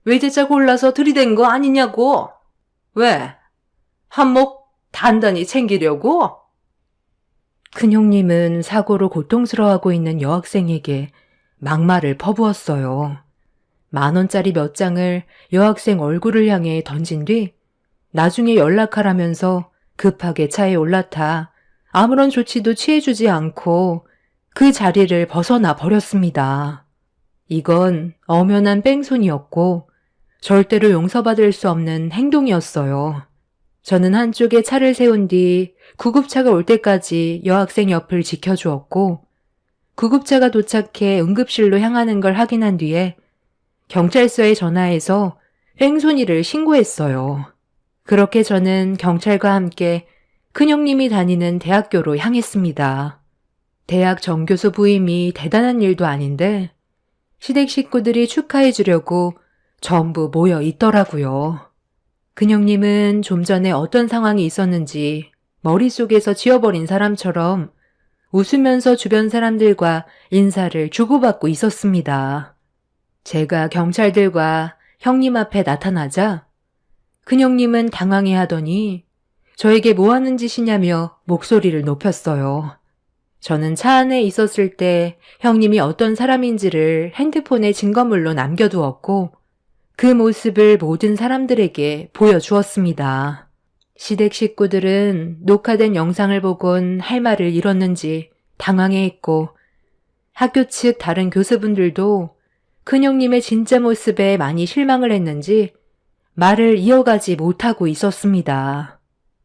외제차 골라서 들이댄 거 아니냐고. 왜? 한몫 단단히 챙기려고? 큰형님은 사고로 고통스러워하고 있는 여학생에게 막말을 퍼부었어요. 10,000원짜리 몇 장을 여학생 얼굴을 향해 던진 뒤 나중에 연락하라면서 급하게 차에 올라타 아무런 조치도 취해주지 않고 그 자리를 벗어나 버렸습니다. 이건 엄연한 뺑소니였고 절대로 용서받을 수 없는 행동이었어요. 저는 한쪽에 차를 세운 뒤 구급차가 올 때까지 여학생 옆을 지켜주었고 구급차가 도착해 응급실로 향하는 걸 확인한 뒤에 경찰서에 전화해서 뺑소니를 신고했어요. 그렇게 저는 경찰과 함께 큰형님이 다니는 대학교로 향했습니다. 대학 정교수 부임이 대단한 일도 아닌데 시댁 식구들이 축하해 주려고 전부 모여 있더라고요. 큰형님은 좀 전에 어떤 상황이 있었는지 머릿속에서 지워버린 사람처럼 웃으면서 주변 사람들과 인사를 주고받고 있었습니다. 제가 경찰들과 형님 앞에 나타나자 큰형님은 당황해하더니 저에게 뭐 하는 짓이냐며 목소리를 높였어요. 저는 차 안에 있었을 때 형님이 어떤 사람인지를 핸드폰에 증거물로 남겨두었고 그 모습을 모든 사람들에게 보여주었습니다. 시댁 식구들은 녹화된 영상을 보곤 할 말을 잃었는지 당황해했고 학교 측 다른 교수분들도 큰형님의 진짜 모습에 많이 실망을 했는지 말을 이어가지 못하고 있었습니다.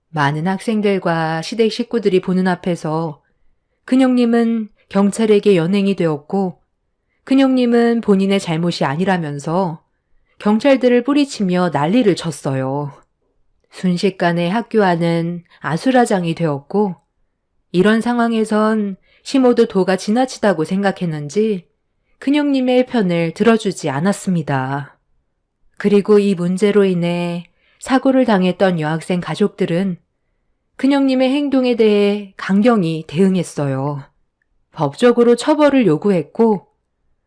많은 학생들과 시댁 식구들이 보는 앞에서 큰형님은 경찰에게 연행이 되었고 큰형님은 본인의 잘못이 아니라면서 경찰들을 뿌리치며 난리를 쳤어요. 순식간에 학교 안은 아수라장이 되었고 이런 상황에선 시모도 도가 지나치다고 생각했는지 큰형님의 편을 들어주지 않았습니다. 그리고 이 문제로 인해 사고를 당했던 여학생 가족들은 큰형님의 행동에 대해 강경히 대응했어요. 법적으로 처벌을 요구했고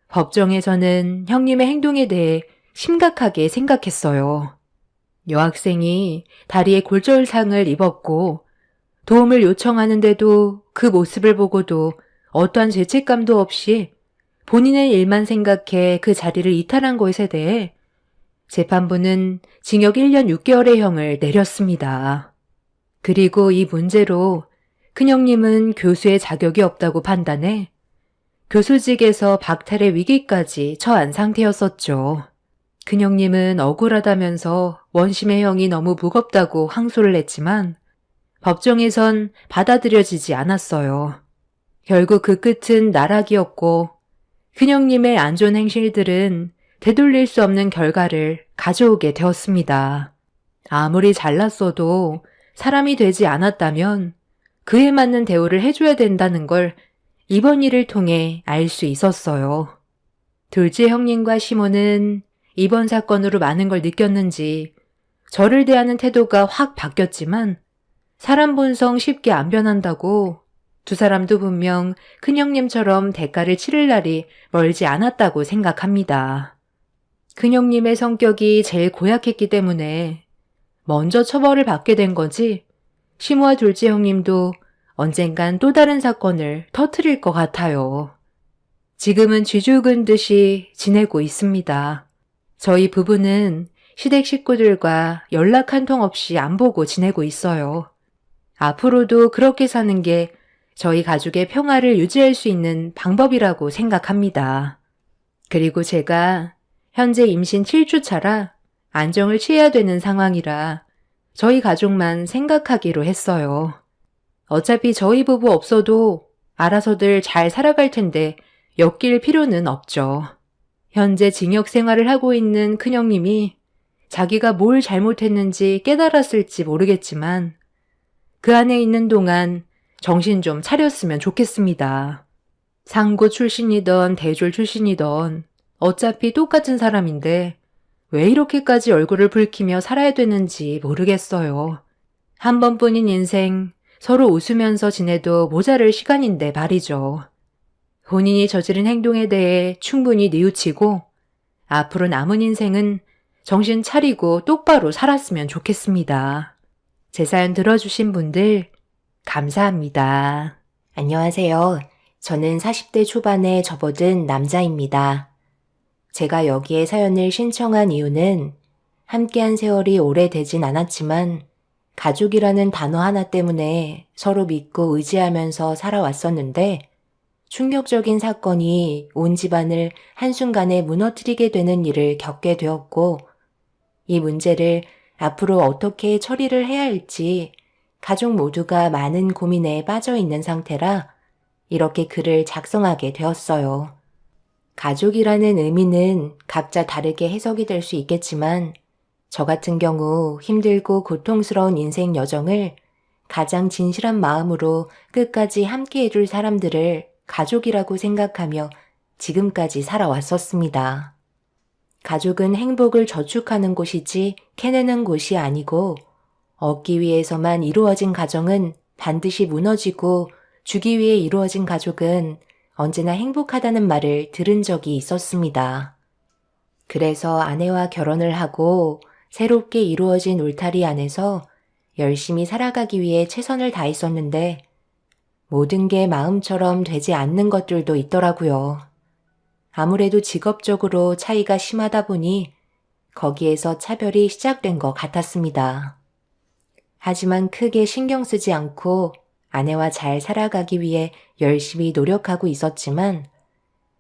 법정에서는 형님의 행동에 대해 심각하게 생각했어요. 여학생이 다리에 골절상을 입었고 도움을 요청하는데도 그 모습을 보고도 어떠한 죄책감도 없이 본인의 일만 생각해 그 자리를 이탈한 것에 대해 재판부는 징역 1년 6개월의 형을 내렸습니다. 그리고 이 문제로 큰형님은 교수의 자격이 없다고 판단해 교수직에서 박탈의 위기까지 처한 상태였었죠. 큰형님은 억울하다면서 원심의 형이 너무 무겁다고 항소를 했지만 법정에선 받아들여지지 않았어요. 결국 그 끝은 나락이었고 큰형님의 안 좋은 행실들은 되돌릴 수 없는 결과를 가져오게 되었습니다. 아무리 잘났어도 사람이 되지 않았다면 그에 맞는 대우를 해줘야 된다는 걸 이번 일을 통해 알 수 있었어요. 둘째 형님과 시모는 이번 사건으로 많은 걸 느꼈는지 저를 대하는 태도가 확 바뀌었지만 사람 본성 쉽게 안 변한다고 두 사람도 분명 큰형님처럼 대가를 치를 날이 멀지 않았다고 생각합니다. 큰형님의 성격이 제일 고약했기 때문에 먼저 처벌을 받게 된 거지 시모와 둘째 형님도 언젠간 또 다른 사건을 터뜨릴 것 같아요. 지금은 쥐 죽은 듯이 지내고 있습니다. 저희 부부는 시댁 식구들과 연락 한 통 없이 안 보고 지내고 있어요. 앞으로도 그렇게 사는 게 저희 가족의 평화를 유지할 수 있는 방법이라고 생각합니다. 그리고 제가 현재 임신 7주 차라 안정을 취해야 되는 상황이라 저희 가족만 생각하기로 했어요. 어차피 저희 부부 없어도 알아서들 잘 살아갈 텐데 엮일 필요는 없죠. 현재 징역 생활을 하고 있는 큰형님이 자기가 뭘 잘못했는지 깨달았을지 모르겠지만 그 안에 있는 동안 정신 좀 차렸으면 좋겠습니다. 상고 출신이던 대졸 출신이던 어차피 똑같은 사람인데 왜 이렇게까지 얼굴을 붉히며 살아야 되는지 모르겠어요. 한 번뿐인 인생, 서로 웃으면서 지내도 모자랄 시간인데 말이죠. 본인이 저지른 행동에 대해 충분히 뉘우치고 앞으로 남은 인생은 정신 차리고 똑바로 살았으면 좋겠습니다. 제 사연 들어주신 분들 감사합니다. 안녕하세요. 저는 40대 초반에 접어든 남자입니다. 제가 여기에 사연을 신청한 이유는 함께한 세월이 오래되진 않았지만 가족이라는 단어 하나 때문에 서로 믿고 의지하면서 살아왔었는데 충격적인 사건이 온 집안을 한순간에 무너뜨리게 되는 일을 겪게 되었고 이 문제를 앞으로 어떻게 처리를 해야 할지 가족 모두가 많은 고민에 빠져 있는 상태라 이렇게 글을 작성하게 되었어요. 가족이라는 의미는 각자 다르게 해석이 될 수 있겠지만 저 같은 경우 힘들고 고통스러운 인생 여정을 가장 진실한 마음으로 끝까지 함께 해줄 사람들을 가족이라고 생각하며 지금까지 살아왔었습니다. 가족은 행복을 저축하는 곳이지 캐내는 곳이 아니고 얻기 위해서만 이루어진 가정은 반드시 무너지고 주기 위해 이루어진 가족은 언제나 행복하다는 말을 들은 적이 있었습니다. 그래서 아내와 결혼을 하고 새롭게 이루어진 울타리 안에서 열심히 살아가기 위해 최선을 다했었는데 모든 게 마음처럼 되지 않는 것들도 있더라고요. 아무래도 직업적으로 차이가 심하다 보니 거기에서 차별이 시작된 것 같았습니다. 하지만 크게 신경 쓰지 않고 아내와 잘 살아가기 위해 열심히 노력하고 있었지만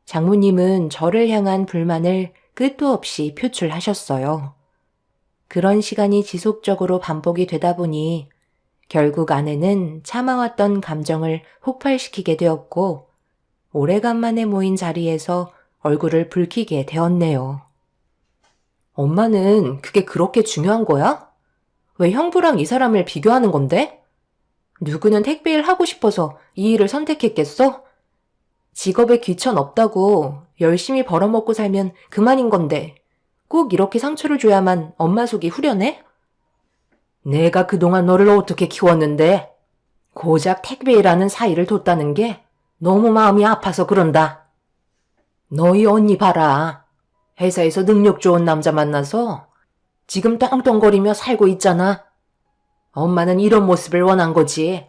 장모님은 저를 향한 불만을 끝도 없이 표출하셨어요. 그런 시간이 지속적으로 반복이 되다 보니 결국 아내는 참아왔던 감정을 폭발시키게 되었고 오래간만에 모인 자리에서 얼굴을 붉히게 되었네요. 엄마는 그게 그렇게 중요한 거야? 왜 형부랑 이 사람을 비교하는 건데? 누구는 택배일 하고 싶어서 이 일을 선택했겠어? 직업에 귀천 없다고 열심히 벌어먹고 살면 그만인 건데 꼭 이렇게 상처를 줘야만 엄마 속이 후련해? 내가 그동안 너를 어떻게 키웠는데 고작 택배일하는 사이를 뒀다는 게 너무 마음이 아파서 그런다. 너희 언니 봐라. 회사에서 능력 좋은 남자 만나서 지금 떵떵거리며 살고 있잖아. 엄마는 이런 모습을 원한 거지.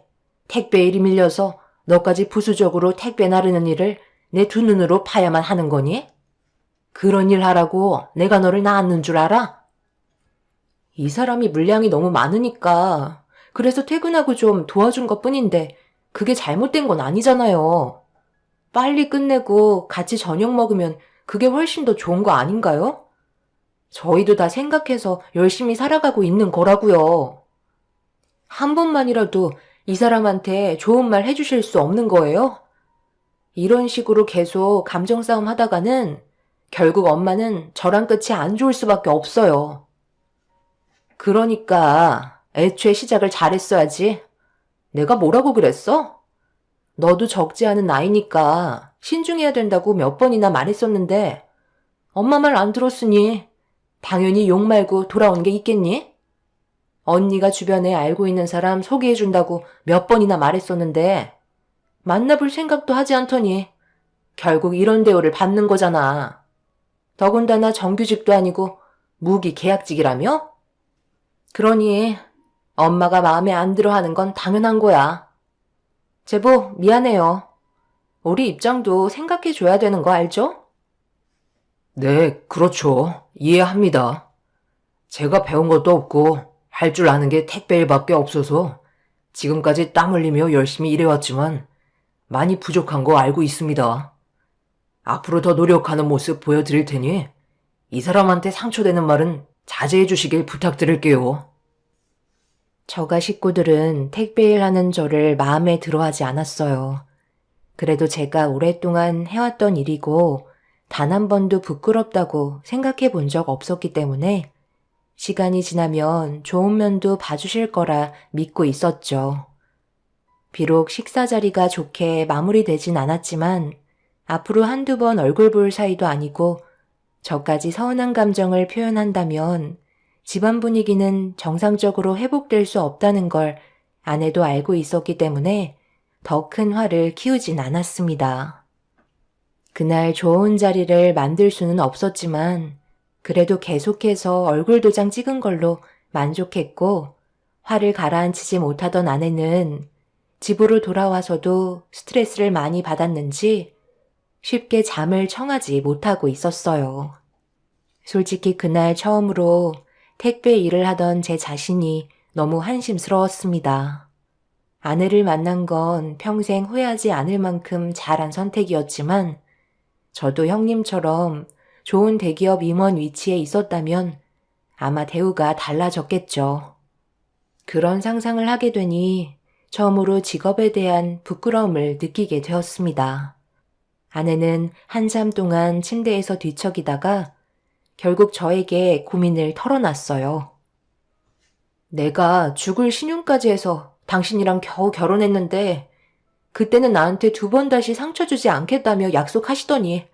택배 일이 밀려서 너까지 부수적으로 택배 나르는 일을 내 두 눈으로 봐야만 하는 거니? 그런 일 하라고 내가 너를 낳았는 줄 알아? 이 사람이 물량이 너무 많으니까 그래서 퇴근하고 좀 도와준 것뿐인데 그게 잘못된 건 아니잖아요. 빨리 끝내고 같이 저녁 먹으면 그게 훨씬 더 좋은 거 아닌가요? 저희도 다 생각해서 열심히 살아가고 있는 거라고요. 한 번만이라도 이 사람한테 좋은 말 해주실 수 없는 거예요? 이런 식으로 계속 감정 싸움 하다가는 결국 엄마는 저랑 끝이 안 좋을 수밖에 없어요. 그러니까 애초에 시작을 잘했어야지. 내가 뭐라고 그랬어? 너도 적지 않은 나이니까 신중해야 된다고 몇 번이나 말했었는데 엄마 말 안 들었으니 당연히 욕 말고 돌아온 게 있겠니? 언니가 주변에 알고 있는 사람 소개해준다고 몇 번이나 말했었는데 만나볼 생각도 하지 않더니 결국 이런 대우를 받는 거잖아. 더군다나 정규직도 아니고 무기 계약직이라며? 그러니 엄마가 마음에 안 들어 하는 건 당연한 거야. 제보 미안해요. 우리 입장도 생각해줘야 되는 거 알죠? 네, 그렇죠. 이해합니다. 제가 배운 것도 없고 할 줄 아는 게 택배 일밖에 없어서 지금까지 땀 흘리며 열심히 일해왔지만 많이 부족한 거 알고 있습니다. 앞으로 더 노력하는 모습 보여드릴 테니 이 사람한테 상처되는 말은 자제해 주시길 부탁드릴게요. 저가 식구들은 택배일 하는 저를 마음에 들어하지 않았어요. 그래도 제가 오랫동안 해왔던 일이고 단 한 번도 부끄럽다고 생각해 본 적 없었기 때문에 시간이 지나면 좋은 면도 봐주실 거라 믿고 있었죠. 비록 식사 자리가 좋게 마무리되진 않았지만 앞으로 한두 번 얼굴 볼 사이도 아니고 저까지 서운한 감정을 표현한다면 집안 분위기는 정상적으로 회복될 수 없다는 걸 아내도 알고 있었기 때문에 더 큰 화를 키우진 않았습니다. 그날 좋은 자리를 만들 수는 없었지만 그래도 계속해서 얼굴 도장 찍은 걸로 만족했고 화를 가라앉히지 못하던 아내는 집으로 돌아와서도 스트레스를 많이 받았는지 쉽게 잠을 청하지 못하고 있었어요. 솔직히 그날 처음으로 택배 일을 하던 제 자신이 너무 한심스러웠습니다. 아내를 만난 건 평생 후회하지 않을 만큼 잘한 선택이었지만 저도 형님처럼 좋은 대기업 임원 위치에 있었다면 아마 대우가 달라졌겠죠. 그런 상상을 하게 되니 처음으로 직업에 대한 부끄러움을 느끼게 되었습니다. 아내는 한참 동안 침대에서 뒤척이다가 결국 저에게 고민을 털어놨어요. 내가 죽을 신용까지 해서 당신이랑 겨우 결혼했는데 그때는 나한테 2번 다시 상처 주지 않겠다며 약속하시더니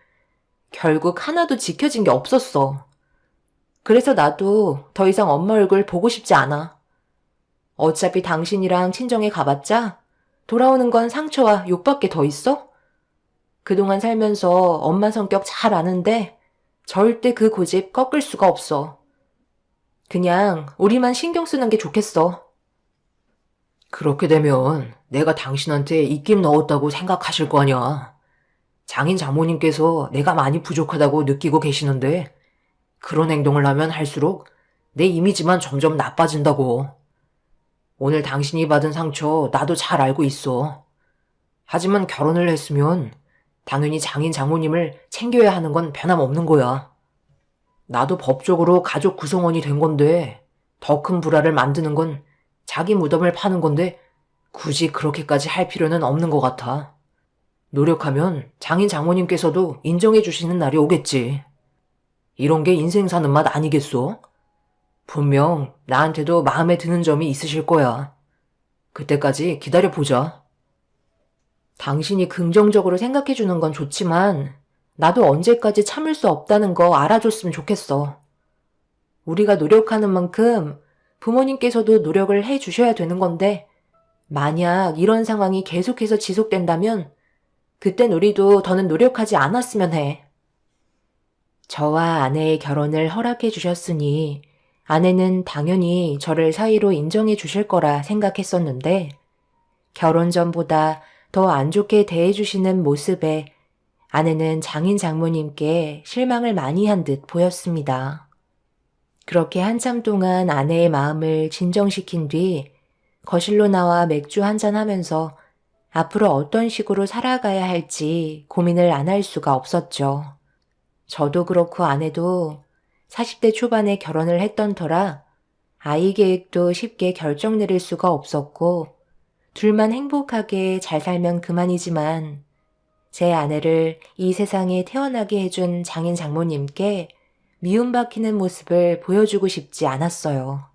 결국 하나도 지켜진 게 없었어. 그래서 나도 더 이상 엄마 얼굴 보고 싶지 않아. 어차피 당신이랑 친정에 가봤자 돌아오는 건 상처와 욕밖에 더 있어? 그동안 살면서 엄마 성격 잘 아는데 절대 그 고집 꺾을 수가 없어. 그냥 우리만 신경 쓰는 게 좋겠어. 그렇게 되면 내가 당신한테 입김 넣었다고 생각하실 거 아니야. 장인 장모님께서 내가 많이 부족하다고 느끼고 계시는데 그런 행동을 하면 할수록 내 이미지만 점점 나빠진다고. 오늘 당신이 받은 상처 나도 잘 알고 있어. 하지만 결혼을 했으면 당연히 장인 장모님을 챙겨야 하는 건 변함없는 거야. 나도 법적으로 가족 구성원이 된 건데 더 큰 불화를 만드는 건 자기 무덤을 파는 건데 굳이 그렇게까지 할 필요는 없는 것 같아. 노력하면 장인 장모님께서도 인정해 주시는 날이 오겠지. 이런 게 인생 사는 맛 아니겠소? 분명 나한테도 마음에 드는 점이 있으실 거야. 그때까지 기다려보자. 당신이 긍정적으로 생각해 주는 건 좋지만 나도 언제까지 참을 수 없다는 거 알아줬으면 좋겠어. 우리가 노력하는 만큼 부모님께서도 노력을 해 주셔야 되는 건데 만약 이런 상황이 계속해서 지속된다면 그땐 우리도 더는 노력하지 않았으면 해. 저와 아내의 결혼을 허락해 주셨으니 아내는 당연히 저를 사위로 인정해 주실 거라 생각했었는데 결혼 전보다 더 안 좋게 대해 주시는 모습에 아내는 장인 장모님께 실망을 많이 한 듯 보였습니다. 그렇게 한참 동안 아내의 마음을 진정시킨 뒤 거실로 나와 맥주 한잔 하면서 앞으로 어떤 식으로 살아가야 할지 고민을 안 할 수가 없었죠. 저도 그렇고 아내도 40대 초반에 결혼을 했던 터라 아이 계획도 쉽게 결정 내릴 수가 없었고 둘만 행복하게 잘 살면 그만이지만 제 아내를 이 세상에 태어나게 해준 장인 장모님께 미움받히는 모습을 보여주고 싶지 않았어요.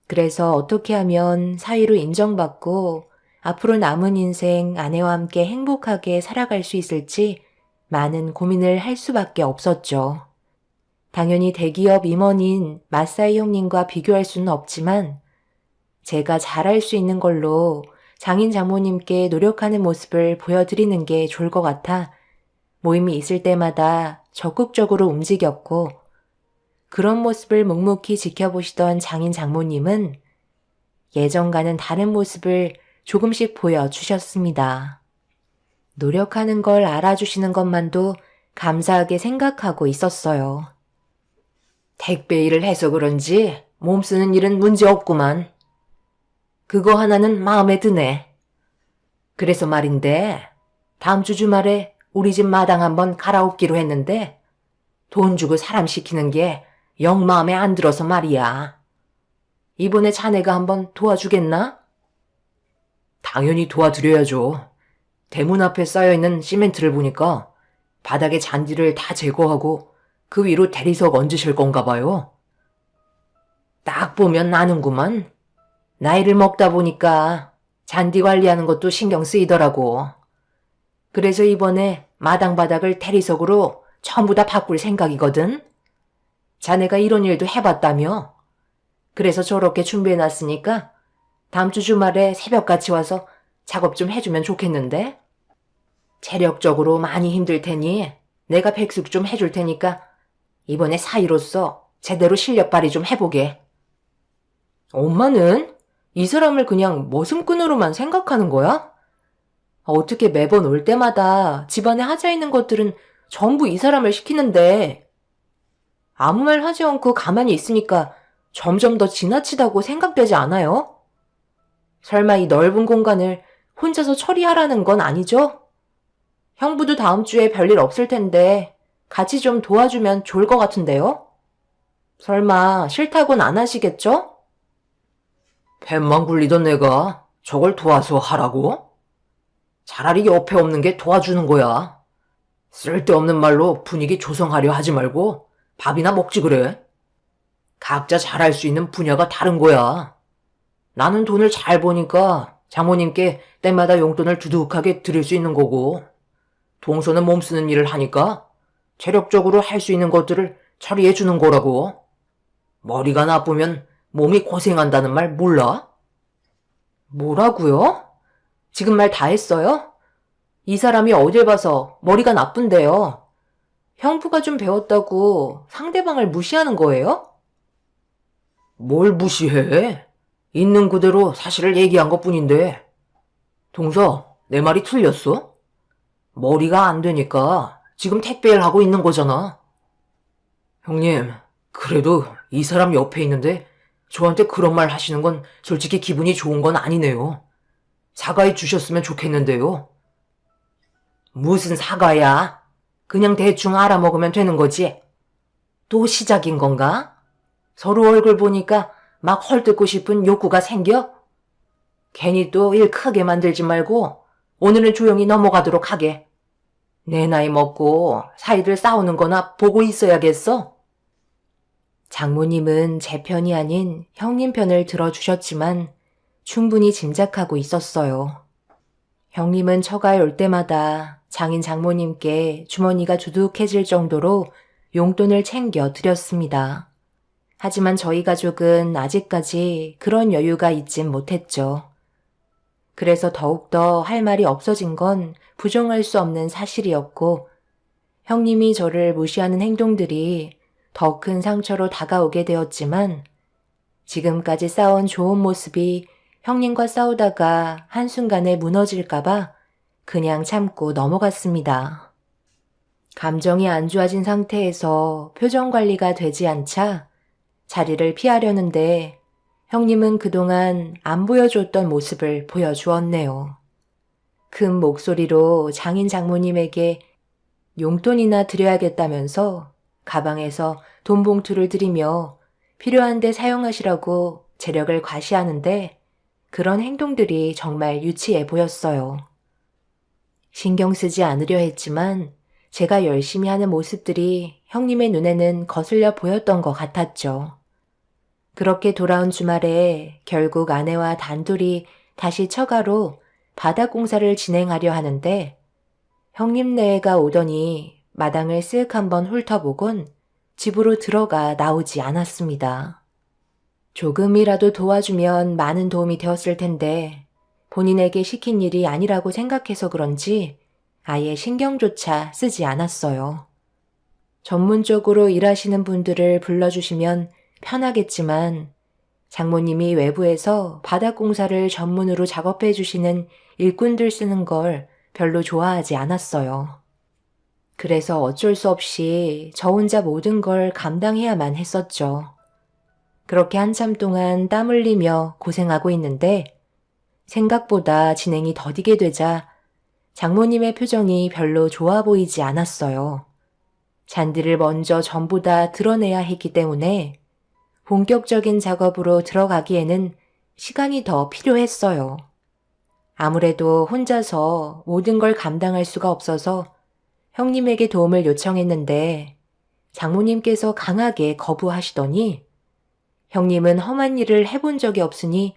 그래서 어떻게 하면 사위로 인정받고 앞으로 남은 인생 아내와 함께 행복하게 살아갈 수 있을지 많은 고민을 할 수밖에 없었죠. 당연히 대기업 임원인 마사이 형님과 비교할 수는 없지만 제가 잘할 수 있는 걸로 장인 장모님께 노력하는 모습을 보여드리는 게 좋을 것 같아 모임이 있을 때마다 적극적으로 움직였고 그런 모습을 묵묵히 지켜보시던 장인 장모님은 예전과는 다른 모습을 조금씩 보여주셨습니다. 노력하는 걸 알아주시는 것만도 감사하게 생각하고 있었어요. 택배 일을 해서 그런지 몸 쓰는 일은 문제 없구만. 그거 하나는 마음에 드네. 그래서 말인데 다음 주 주말에 우리 집 마당 한번 갈아엎기로 했는데 돈 주고 사람 시키는 게 영 마음에 안 들어서 말이야. 이번에 자네가 한번 도와주겠나? 당연히 도와드려야죠. 대문 앞에 쌓여있는 시멘트를 보니까 바닥에 잔디를 다 제거하고 그 위로 대리석 얹으실 건가 봐요. 딱 보면 아는구만. 나이를 먹다 보니까 잔디 관리하는 것도 신경 쓰이더라고. 그래서 이번에 마당 바닥을 대리석으로 전부 다 바꿀 생각이거든. 자네가 이런 일도 해봤다며? 그래서 저렇게 준비해놨으니까 다음 주 주말에 새벽같이 와서 작업 좀 해주면 좋겠는데? 체력적으로 많이 힘들 테니 내가 백숙 좀 해줄 테니까 이번에 사이로서 제대로 실력 발휘 좀 해보게. 엄마는 이 사람을 그냥 머슴꾼으로만 생각하는 거야? 어떻게 매번 올 때마다 집안에 하자 있는 것들은 전부 이 사람을 시키는데 아무 말 하지 않고 가만히 있으니까 점점 더 지나치다고 생각되지 않아요? 설마 이 넓은 공간을 혼자서 처리하라는 건 아니죠? 형부도 다음 주에 별일 없을 텐데 같이 좀 도와주면 좋을 것 같은데요? 설마 싫다곤 안 하시겠죠? 뱃만 굴리던 내가 저걸 도와서 하라고? 차라리 옆에 없는 게 도와주는 거야. 쓸데없는 말로 분위기 조성하려 하지 말고 밥이나 먹지 그래. 각자 잘할 수 있는 분야가 다른 거야. 나는 돈을 잘 버니까 장모님께 때마다 용돈을 두둑하게 드릴 수 있는 거고, 동서는 몸 쓰는 일을 하니까 체력적으로 할 수 있는 것들을 처리해 주는 거라고. 머리가 나쁘면 몸이 고생한다는 말 몰라? 뭐라고요? 지금 말 다 했어요? 이 사람이 어딜 봐서 머리가 나쁜데요. 형부가 좀 배웠다고 상대방을 무시하는 거예요? 뭘 무시해? 있는 그대로 사실을 얘기한 것뿐인데. 동서, 내 말이 틀렸어? 머리가 안 되니까 지금 택배일 하고 있는 거잖아. 형님, 그래도 이 사람 옆에 있는데 저한테 그런 말 하시는 건 솔직히 기분이 좋은 건 아니네요. 사과해 주셨으면 좋겠는데요. 무슨 사과야? 그냥 대충 알아먹으면 되는 거지. 또 시작인 건가? 서로 얼굴 보니까 막 헐뜯고 싶은 욕구가 생겨? 괜히 또 일 크게 만들지 말고 오늘은 조용히 넘어가도록 하게. 내 나이 먹고 사이들 싸우는 거나 보고 있어야겠어? 장모님은 제 편이 아닌 형님 편을 들어주셨지만 충분히 짐작하고 있었어요. 형님은 처가에 올 때마다 장인 장모님께 주머니가 두둑해질 정도로 용돈을 챙겨 드렸습니다. 하지만 저희 가족은 아직까지 그런 여유가 있진 못했죠. 그래서 더욱더 할 말이 없어진 건 부정할 수 없는 사실이었고, 형님이 저를 무시하는 행동들이 더 큰 상처로 다가오게 되었지만, 지금까지 쌓아온 좋은 모습이 형님과 싸우다가 한순간에 무너질까봐 그냥 참고 넘어갔습니다. 감정이 안 좋아진 상태에서 표정 관리가 되지 않자 자리를 피하려는데 형님은 그동안 안 보여줬던 모습을 보여주었네요. 큰 목소리로 장인 장모님에게 용돈이나 드려야겠다면서 가방에서 돈 봉투를 들이며 필요한데 사용하시라고 재력을 과시하는데 그런 행동들이 정말 유치해 보였어요. 신경 쓰지 않으려 했지만 제가 열심히 하는 모습들이 형님의 눈에는 거슬려 보였던 것 같았죠. 그렇게 돌아온 주말에 결국 아내와 단둘이 다시 처가로 바닥 공사를 진행하려 하는데 형님네가 오더니 마당을 쓱 한번 훑어보곤 집으로 들어가 나오지 않았습니다. 조금이라도 도와주면 많은 도움이 되었을 텐데 본인에게 시킨 일이 아니라고 생각해서 그런지 아예 신경조차 쓰지 않았어요. 전문적으로 일하시는 분들을 불러주시면 편하겠지만 장모님이 외부에서 바닥 공사를 전문으로 작업해 주시는 일꾼들 쓰는 걸 별로 좋아하지 않았어요. 그래서 어쩔 수 없이 저 혼자 모든 걸 감당해야만 했었죠. 그렇게 한참 동안 땀 흘리며 고생하고 있는데 생각보다 진행이 더디게 되자 장모님의 표정이 별로 좋아 보이지 않았어요. 잔디를 먼저 전부 다 드러내야 했기 때문에 본격적인 작업으로 들어가기에는 시간이 더 필요했어요. 아무래도 혼자서 모든 걸 감당할 수가 없어서 형님에게 도움을 요청했는데 장모님께서 강하게 거부하시더니 형님은 험한 일을 해본 적이 없으니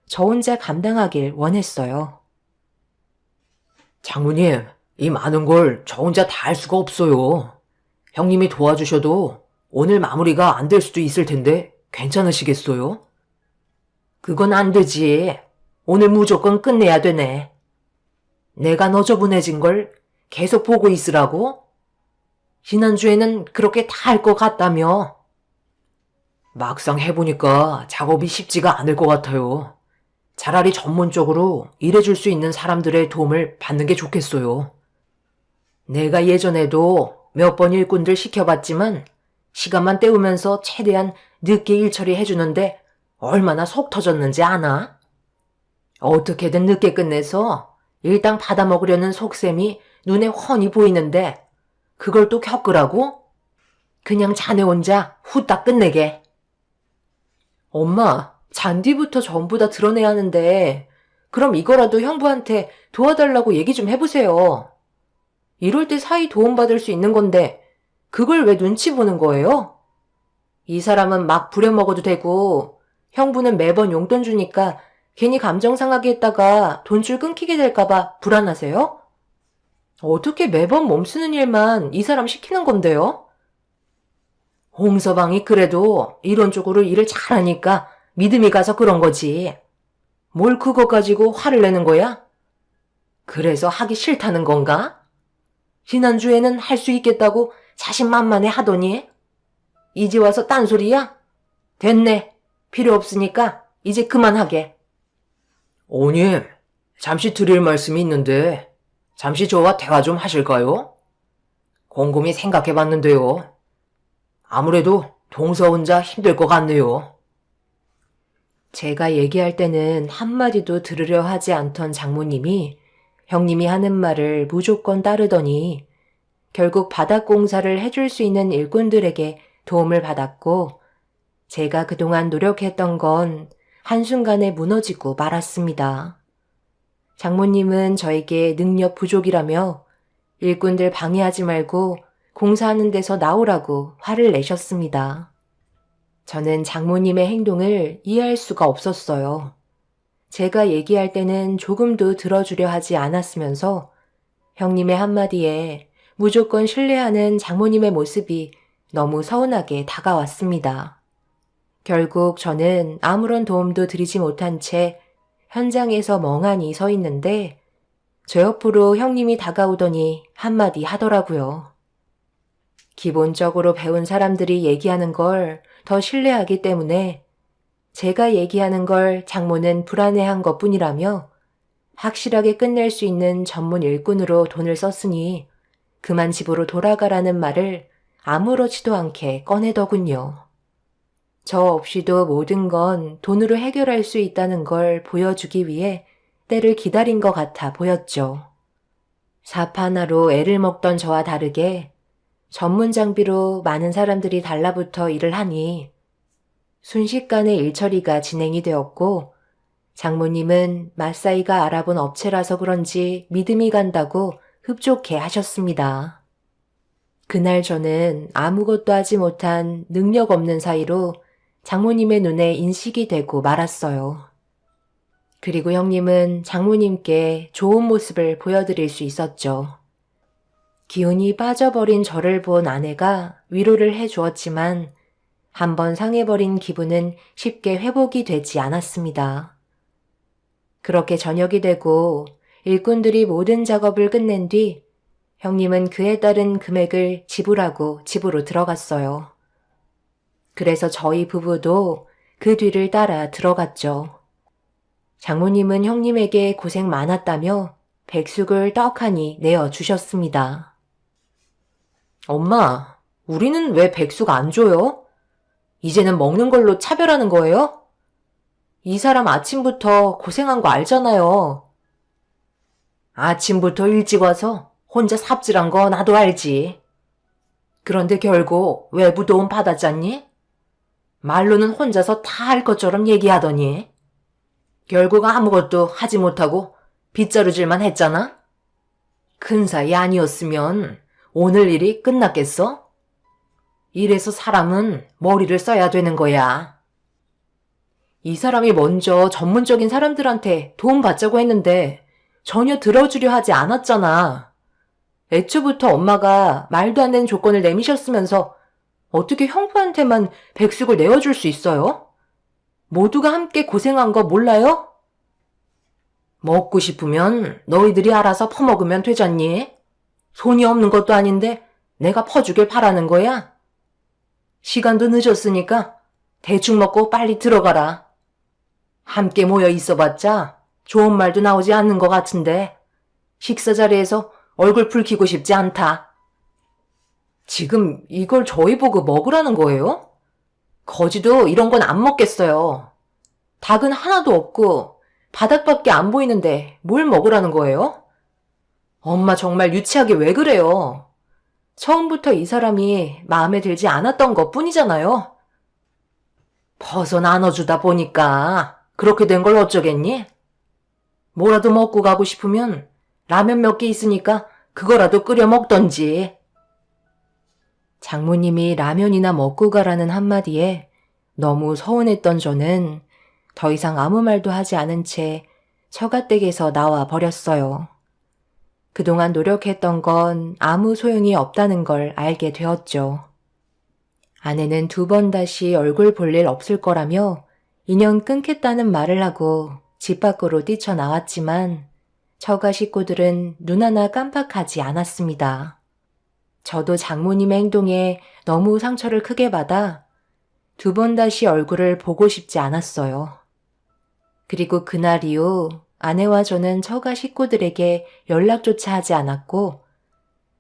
저 혼자 감당하길 원했어요. 장모님, 이 많은 걸 저 혼자 다 할 수가 없어요. 형님이 도와주셔도 오늘 마무리가 안 될 수도 있을 텐데 괜찮으시겠어요? 그건 안 되지. 오늘 무조건 끝내야 되네. 내가 너저분해진 걸 계속 보고 있으라고? 지난주에는 그렇게 다 할 것 같다며. 막상 해보니까 작업이 쉽지가 않을 것 같아요. 차라리 전문적으로 일해줄 수 있는 사람들의 도움을 받는 게 좋겠어요. 내가 예전에도 몇 번 일꾼들 시켜봤지만 시간만 때우면서 최대한 늦게 일 처리해주는데 얼마나 속 터졌는지 아나? 어떻게든 늦게 끝내서 일당 받아먹으려는 속셈이 눈에 훤히 보이는데 그걸 또 겪으라고? 그냥 자네 혼자 후딱 끝내게. 엄마, 잔디부터 전부 다 드러내야 하는데 그럼 이거라도 형부한테 도와달라고 얘기 좀 해보세요. 이럴 때 사이 도움받을 수 있는 건데 그걸 왜 눈치 보는 거예요? 이 사람은 막 부려먹어도 되고 형부는 매번 용돈 주니까 괜히 감정 상하게 했다가 돈줄 끊기게 될까봐 불안하세요? 어떻게 매번 몸쓰는 일만 이 사람 시키는 건데요? 홍서방이 그래도 이론적으로 일을 잘하니까 믿음이 가서 그런 거지. 뭘 그거 가지고 화를 내는 거야? 그래서 하기 싫다는 건가? 지난주에는 할 수 있겠다고 자신만만해 하더니 이제 와서 딴소리야? 됐네. 필요 없으니까 이제 그만하게. 오님, 잠시 드릴 말씀이 있는데 잠시 저와 대화 좀 하실까요? 곰곰이 생각해봤는데요. 아무래도 동서 혼자 힘들 것 같네요. 제가 얘기할 때는 한마디도 들으려 하지 않던 장모님이 형님이 하는 말을 무조건 따르더니 결국 바닥 공사를 해줄 수 있는 일꾼들에게 도움을 받았고 제가 그동안 노력했던 건 한순간에 무너지고 말았습니다. 장모님은 저에게 능력 부족이라며 일꾼들 방해하지 말고 공사하는 데서 나오라고 화를 내셨습니다. 저는 장모님의 행동을 이해할 수가 없었어요. 제가 얘기할 때는 조금도 들어주려 하지 않았으면서 형님의 한마디에 무조건 신뢰하는 장모님의 모습이 너무 서운하게 다가왔습니다. 결국 저는 아무런 도움도 드리지 못한 채 현장에서 멍하니 서 있는데 저 옆으로 형님이 다가오더니 한마디 하더라고요. 기본적으로 배운 사람들이 얘기하는 걸 더 신뢰하기 때문에 제가 얘기하는 걸 장모는 불안해한 것뿐이라며 확실하게 끝낼 수 있는 전문 일꾼으로 돈을 썼으니 그만 집으로 돌아가라는 말을 아무렇지도 않게 꺼내더군요. 저 없이도 모든 건 돈으로 해결할 수 있다는 걸 보여주기 위해 때를 기다린 것 같아 보였죠. 삽 하나로 애를 먹던 저와 다르게 전문 장비로 많은 사람들이 달라붙어 일을 하니 순식간에 일처리가 진행이 되었고 장모님은 맞사이가 알아본 업체라서 그런지 믿음이 간다고 흡족해 하셨습니다. 그날 저는 아무것도 하지 못한 능력 없는 사이로 장모님의 눈에 인식이 되고 말았어요. 그리고 형님은 장모님께 좋은 모습을 보여드릴 수 있었죠. 기운이 빠져버린 저를 본 아내가 위로를 해주었지만 한번 상해버린 기분은 쉽게 회복이 되지 않았습니다. 그렇게 저녁이 되고 일꾼들이 모든 작업을 끝낸 뒤 형님은 그에 따른 금액을 지불하고 집으로 들어갔어요. 그래서 저희 부부도 그 뒤를 따라 들어갔죠. 장모님은 형님에게 고생 많았다며 백숙을 떡하니 내어주셨습니다. 엄마, 우리는 왜 백숙 안 줘요? 이제는 먹는 걸로 차별하는 거예요? 이 사람 아침부터 고생한 거 알잖아요. 아침부터 일찍 와서 혼자 삽질한 거 나도 알지. 그런데 결국 외부 도움 받았잖니? 말로는 혼자서 다 할 것처럼 얘기하더니 결국 아무것도 하지 못하고 빗자루질만 했잖아? 큰 사이 아니었으면 오늘 일이 끝났겠어? 이래서 사람은 머리를 써야 되는 거야. 이 사람이 먼저 전문적인 사람들한테 도움받자고 했는데 전혀 들어주려 하지 않았잖아. 애초부터 엄마가 말도 안 되는 조건을 내미셨으면서 어떻게 형부한테만 백숙을 내어줄 수 있어요? 모두가 함께 고생한 거 몰라요? 먹고 싶으면 너희들이 알아서 퍼먹으면 되잖니? 손이 없는 것도 아닌데 내가 퍼주길 바라는 거야? 시간도 늦었으니까 대충 먹고 빨리 들어가라. 함께 모여 있어봤자 좋은 말도 나오지 않는 것 같은데 식사 자리에서 얼굴 붉히고 싶지 않다. 지금 이걸 저희 보고 먹으라는 거예요? 거지도 이런 건 안 먹겠어요. 닭은 하나도 없고 바닥밖에 안 보이는데 뭘 먹으라는 거예요? 엄마 정말 유치하게 왜 그래요? 처음부터 이 사람이 마음에 들지 않았던 것 뿐이잖아요. 벗어 나눠주다 보니까 그렇게 된 걸 어쩌겠니? 뭐라도 먹고 가고 싶으면 라면 몇 개 있으니까 그거라도 끓여 먹던지. 장모님이 라면이나 먹고 가라는 한마디에 너무 서운했던 저는 더 이상 아무 말도 하지 않은 채 처가댁에서 나와 버렸어요. 그동안 노력했던 건 아무 소용이 없다는 걸 알게 되었죠. 아내는 2번 다시 얼굴 볼 일 없을 거라며 인연 끊겠다는 말을 하고 집 밖으로 뛰쳐나왔지만 처가 식구들은 눈 하나 깜빡하지 않았습니다. 저도 장모님의 행동에 너무 상처를 크게 받아 2번 다시 얼굴을 보고 싶지 않았어요. 그리고 그날 이후 아내와 저는 처가 식구들에게 연락조차 하지 않았고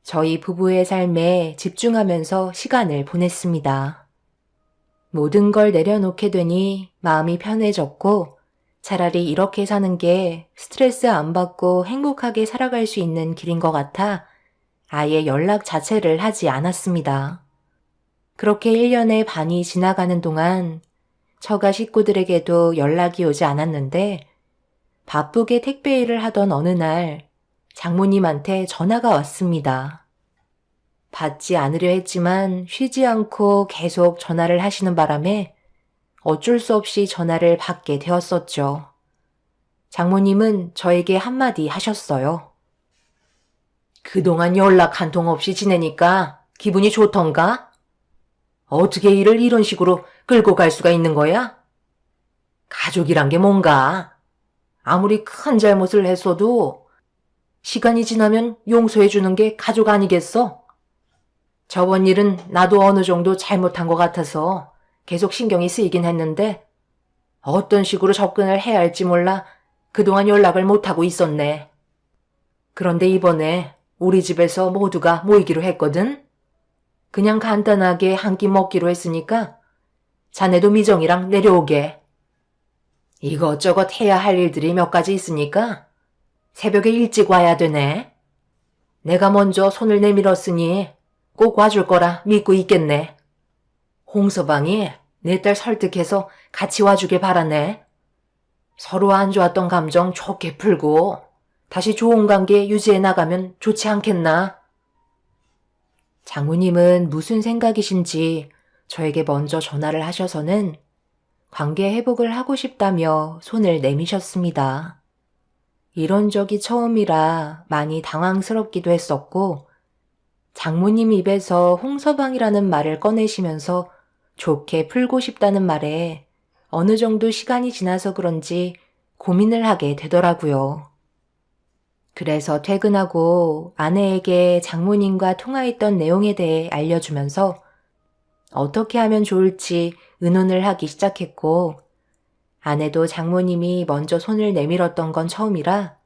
저희 부부의 삶에 집중하면서 시간을 보냈습니다. 모든 걸 내려놓게 되니 마음이 편해졌고 차라리 이렇게 사는 게 스트레스 안 받고 행복하게 살아갈 수 있는 길인 것 같아 아예 연락 자체를 하지 않았습니다. 그렇게 1년의 반이 지나가는 동안 처가 식구들에게도 연락이 오지 않았는데 바쁘게 택배 일을 하던 어느 날 장모님한테 전화가 왔습니다. 받지 않으려 했지만 쉬지 않고 계속 전화를 하시는 바람에 어쩔 수 없이 전화를 받게 되었었죠. 장모님은 저에게 한마디 하셨어요. 그동안 연락 한 통 없이 지내니까 기분이 좋던가? 어떻게 일을 이런 식으로 끌고 갈 수가 있는 거야? 가족이란 게 뭔가? 아무리 큰 잘못을 했어도 시간이 지나면 용서해 주는 게 가족 아니겠어? 저번 일은 나도 어느 정도 잘못한 것 같아서 계속 신경이 쓰이긴 했는데 어떤 식으로 접근을 해야 할지 몰라 그동안 연락을 못하고 있었네. 그런데 이번에 우리 집에서 모두가 모이기로 했거든? 그냥 간단하게 한 끼 먹기로 했으니까 자네도 미정이랑 내려오게. 이것저것 해야 할 일들이 몇 가지 있으니까 새벽에 일찍 와야 되네. 내가 먼저 손을 내밀었으니 꼭 와줄 거라 믿고 있겠네. 홍서방이 내 딸 설득해서 같이 와주길 바라네. 서로 안 좋았던 감정 좋게 풀고 다시 좋은 관계 유지해 나가면 좋지 않겠나? 장모님은 무슨 생각이신지 저에게 먼저 전화를 하셔서는 관계 회복을 하고 싶다며 손을 내미셨습니다. 이런 적이 처음이라 많이 당황스럽기도 했었고 장모님 입에서 홍서방이라는 말을 꺼내시면서 좋게 풀고 싶다는 말에 어느 정도 시간이 지나서 그런지 고민을 하게 되더라고요. 그래서 퇴근하고 아내에게 장모님과 통화했던 내용에 대해 알려주면서 어떻게 하면 좋을지 의논을 하기 시작했고 아내도 장모님이 먼저 손을 내밀었던 건 처음이라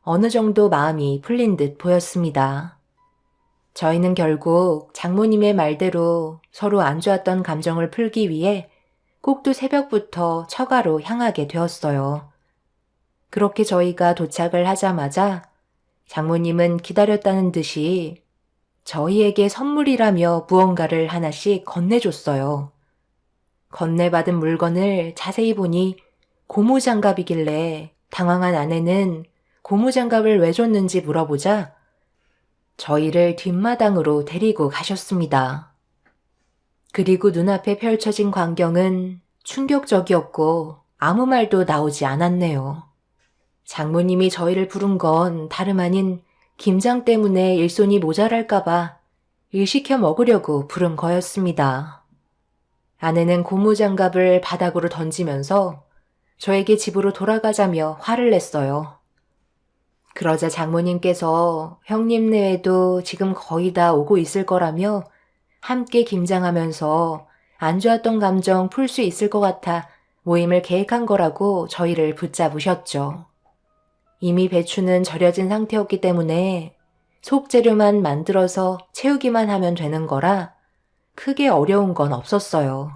어느 정도 마음이 풀린 듯 보였습니다. 저희는 결국 장모님의 말대로 서로 안 좋았던 감정을 풀기 위해 꼭두 새벽부터 처가로 향하게 되었어요. 그렇게 저희가 도착을 하자마자 장모님은 기다렸다는 듯이 저희에게 선물이라며 무언가를 하나씩 건네줬어요. 건네받은 물건을 자세히 보니 고무장갑이길래 당황한 아내는 고무장갑을 왜 줬는지 물어보자 저희를 뒷마당으로 데리고 가셨습니다. 그리고 눈앞에 펼쳐진 광경은 충격적이었고 아무 말도 나오지 않았네요. 장모님이 저희를 부른 건 다름 아닌 김장 때문에 일손이 모자랄까봐 일 시켜 먹으려고 부른 거였습니다. 아내는 고무장갑을 바닥으로 던지면서 저에게 집으로 돌아가자며 화를 냈어요. 그러자 장모님께서 형님네에도 지금 거의 다 오고 있을 거라며 함께 김장하면서 안 좋았던 감정 풀 수 있을 것 같아 모임을 계획한 거라고 저희를 붙잡으셨죠. 이미 배추는 절여진 상태였기 때문에 속재료만 만들어서 채우기만 하면 되는 거라 크게 어려운 건 없었어요.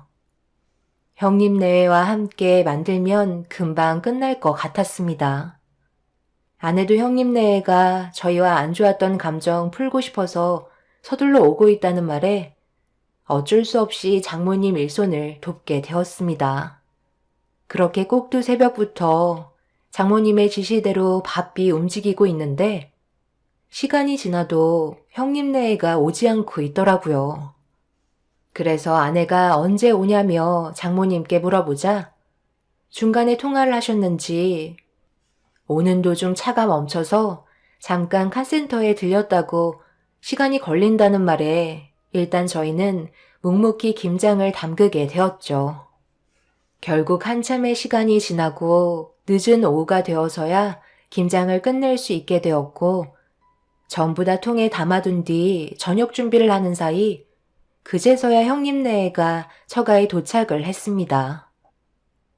형님네와 함께 만들면 금방 끝날 것 같았습니다. 아내도 형님네가 저희와 안 좋았던 감정 풀고 싶어서 서둘러 오고 있다는 말에 어쩔 수 없이 장모님 일손을 돕게 되었습니다. 그렇게 꼭두 새벽부터 장모님의 지시대로 바삐 움직이고 있는데 시간이 지나도 형님네가 오지 않고 있더라고요. 그래서 아내가 언제 오냐며 장모님께 물어보자 중간에 통화를 하셨는지 오는 도중 차가 멈춰서 잠깐 카센터에 들렸다고 시간이 걸린다는 말에 일단 저희는 묵묵히 김장을 담그게 되었죠. 결국 한참의 시간이 지나고 늦은 오후가 되어서야 김장을 끝낼 수 있게 되었고 전부 다 통에 담아둔 뒤 저녁 준비를 하는 사이 그제서야 형님네가 처가에 도착을 했습니다.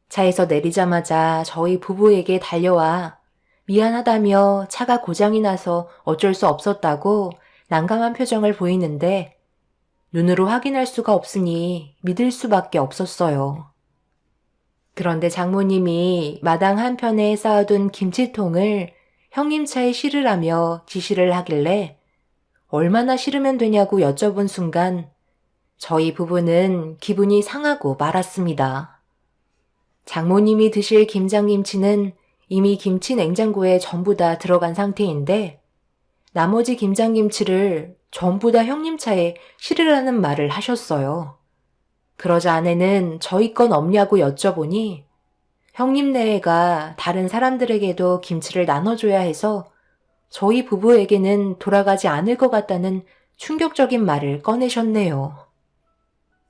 차에서 내리자마자 저희 부부에게 달려와 미안하다며 차가 고장이 나서 어쩔 수 없었다고 난감한 표정을 보이는데 눈으로 확인할 수가 없으니 믿을 수밖에 없었어요. 그런데 장모님이 마당 한편에 쌓아둔 김치통을 형님 차에 실으라며 지시를 하길래 얼마나 실으면 되냐고 여쭤본 순간 저희 부부는 기분이 상하고 말았습니다. 장모님이 드실 김장김치는 이미 김치 냉장고에 전부 다 들어간 상태인데 나머지 김장김치를 전부 다 형님 차에 실으라는 말을 하셨어요. 그러자 아내는 저희 건 없냐고 여쭤보니 형님네가 다른 사람들에게도 김치를 나눠줘야 해서 저희 부부에게는 돌아가지 않을 것 같다는 충격적인 말을 꺼내셨네요.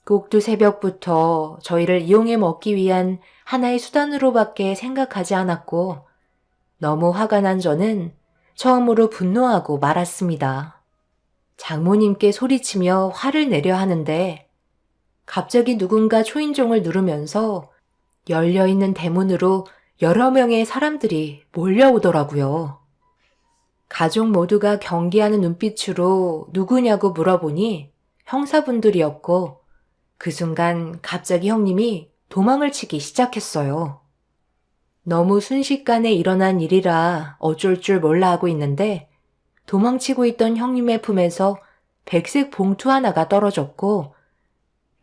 꼭두 새벽부터 저희를 이용해 먹기 위한 하나의 수단으로밖에 생각하지 않았고 너무 화가 난 저는 처음으로 분노하고 말았습니다. 장모님께 소리치며 화를 내려 하는데 갑자기 누군가 초인종을 누르면서 열려있는 대문으로 여러 명의 사람들이 몰려오더라고요. 가족 모두가 경계하는 눈빛으로 누구냐고 물어보니 형사분들이었고 그 순간 갑자기 형님이 도망을 치기 시작했어요. 너무 순식간에 일어난 일이라 어쩔 줄 몰라 하고 있는데 도망치고 있던 형님의 품에서 백색 봉투 하나가 떨어졌고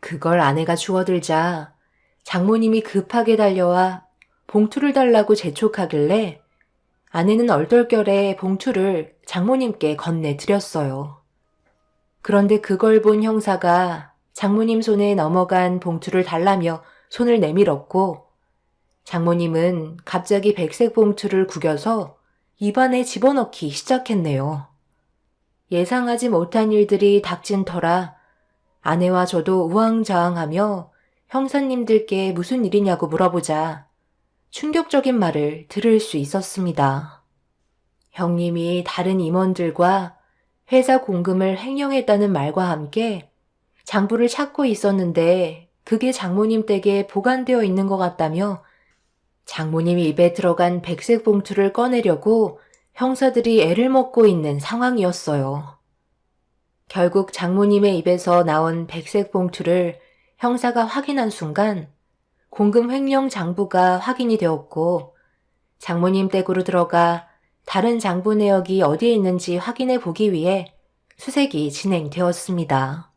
그걸 아내가 주워들자 장모님이 급하게 달려와 봉투를 달라고 재촉하길래 아내는 얼떨결에 봉투를 장모님께 건네드렸어요. 그런데 그걸 본 형사가 장모님 손에 넘어간 봉투를 달라며 손을 내밀었고 장모님은 갑자기 백색 봉투를 구겨서 입안에 집어넣기 시작했네요. 예상하지 못한 일들이 닥친 터라 아내와 저도 우왕좌왕하며 형사님들께 무슨 일이냐고 물어보자 충격적인 말을 들을 수 있었습니다. 형님이 다른 임원들과 회사 공금을 횡령했다는 말과 함께 장부를 찾고 있었는데 그게 장모님 댁에 보관되어 있는 것 같다며 장모님 입에 들어간 백색 봉투를 꺼내려고 형사들이 애를 먹고 있는 상황이었어요. 결국 장모님의 입에서 나온 백색 봉투를 형사가 확인한 순간 공금 횡령 장부가 확인이 되었고 장모님 댁으로 들어가 다른 장부 내역이 어디에 있는지 확인해 보기 위해 수색이 진행되었습니다.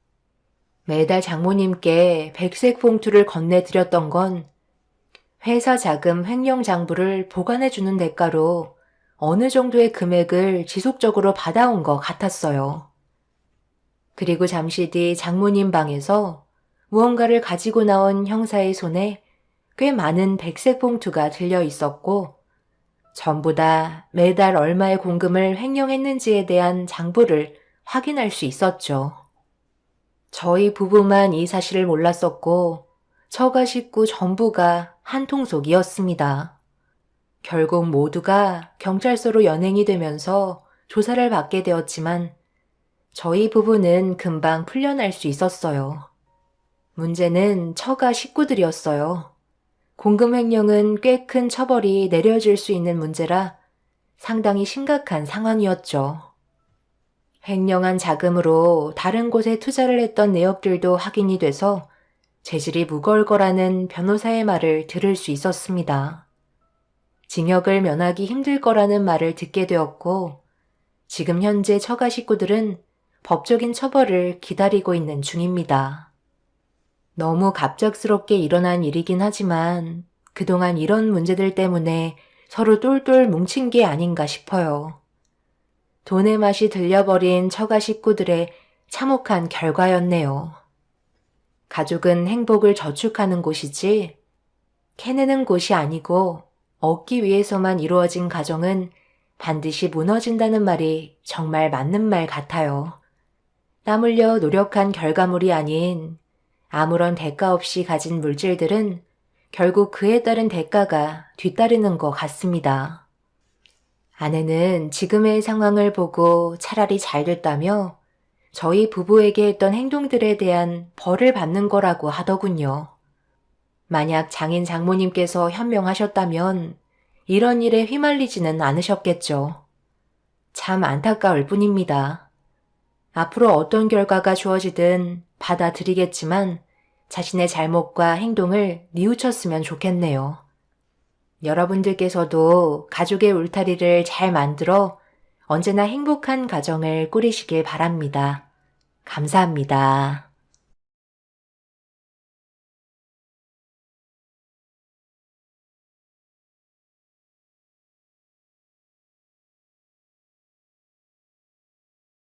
매달 장모님께 백색 봉투를 건네드렸던 건 회사 자금 횡령 장부를 보관해주는 대가로 어느 정도의 금액을 지속적으로 받아온 것 같았어요. 그리고 잠시 뒤 장모님 방에서 무언가를 가지고 나온 형사의 손에 꽤 많은 백색 봉투가 들려 있었고 전부 다 매달 얼마의 공금을 횡령했는지에 대한 장부를 확인할 수 있었죠. 저희 부부만 이 사실을 몰랐었고 처가 식구 전부가 한통속이었습니다. 결국 모두가 경찰서로 연행이 되면서 조사를 받게 되었지만 저희 부부는 금방 풀려날 수 있었어요. 문제는 처가 식구들이었어요. 공금 횡령은 꽤 큰 처벌이 내려질 수 있는 문제라 상당히 심각한 상황이었죠. 횡령한 자금으로 다른 곳에 투자를 했던 내역들도 확인이 돼서 재질이 무거울 거라는 변호사의 말을 들을 수 있었습니다. 징역을 면하기 힘들 거라는 말을 듣게 되었고 지금 현재 처가 식구들은 법적인 처벌을 기다리고 있는 중입니다. 너무 갑작스럽게 일어난 일이긴 하지만 그동안 이런 문제들 때문에 서로 똘똘 뭉친 게 아닌가 싶어요. 돈의 맛이 들려버린 처가 식구들의 참혹한 결과였네요. 가족은 행복을 저축하는 곳이지 캐내는 곳이 아니고 얻기 위해서만 이루어진 가정은 반드시 무너진다는 말이 정말 맞는 말 같아요. 땀 흘려 노력한 결과물이 아닌 아무런 대가 없이 가진 물질들은 결국 그에 따른 대가가 뒤따르는 것 같습니다. 아내는 지금의 상황을 보고 차라리 잘 됐다며 저희 부부에게 했던 행동들에 대한 벌을 받는 거라고 하더군요. 만약 장인 장모님께서 현명하셨다면 이런 일에 휘말리지는 않으셨겠죠. 참 안타까울 뿐입니다. 앞으로 어떤 결과가 주어지든 받아들이겠지만 자신의 잘못과 행동을 뉘우쳤으면 좋겠네요. 여러분들께서도 가족의 울타리를 잘 만들어 언제나 행복한 가정을 꾸리시길 바랍니다. 감사합니다.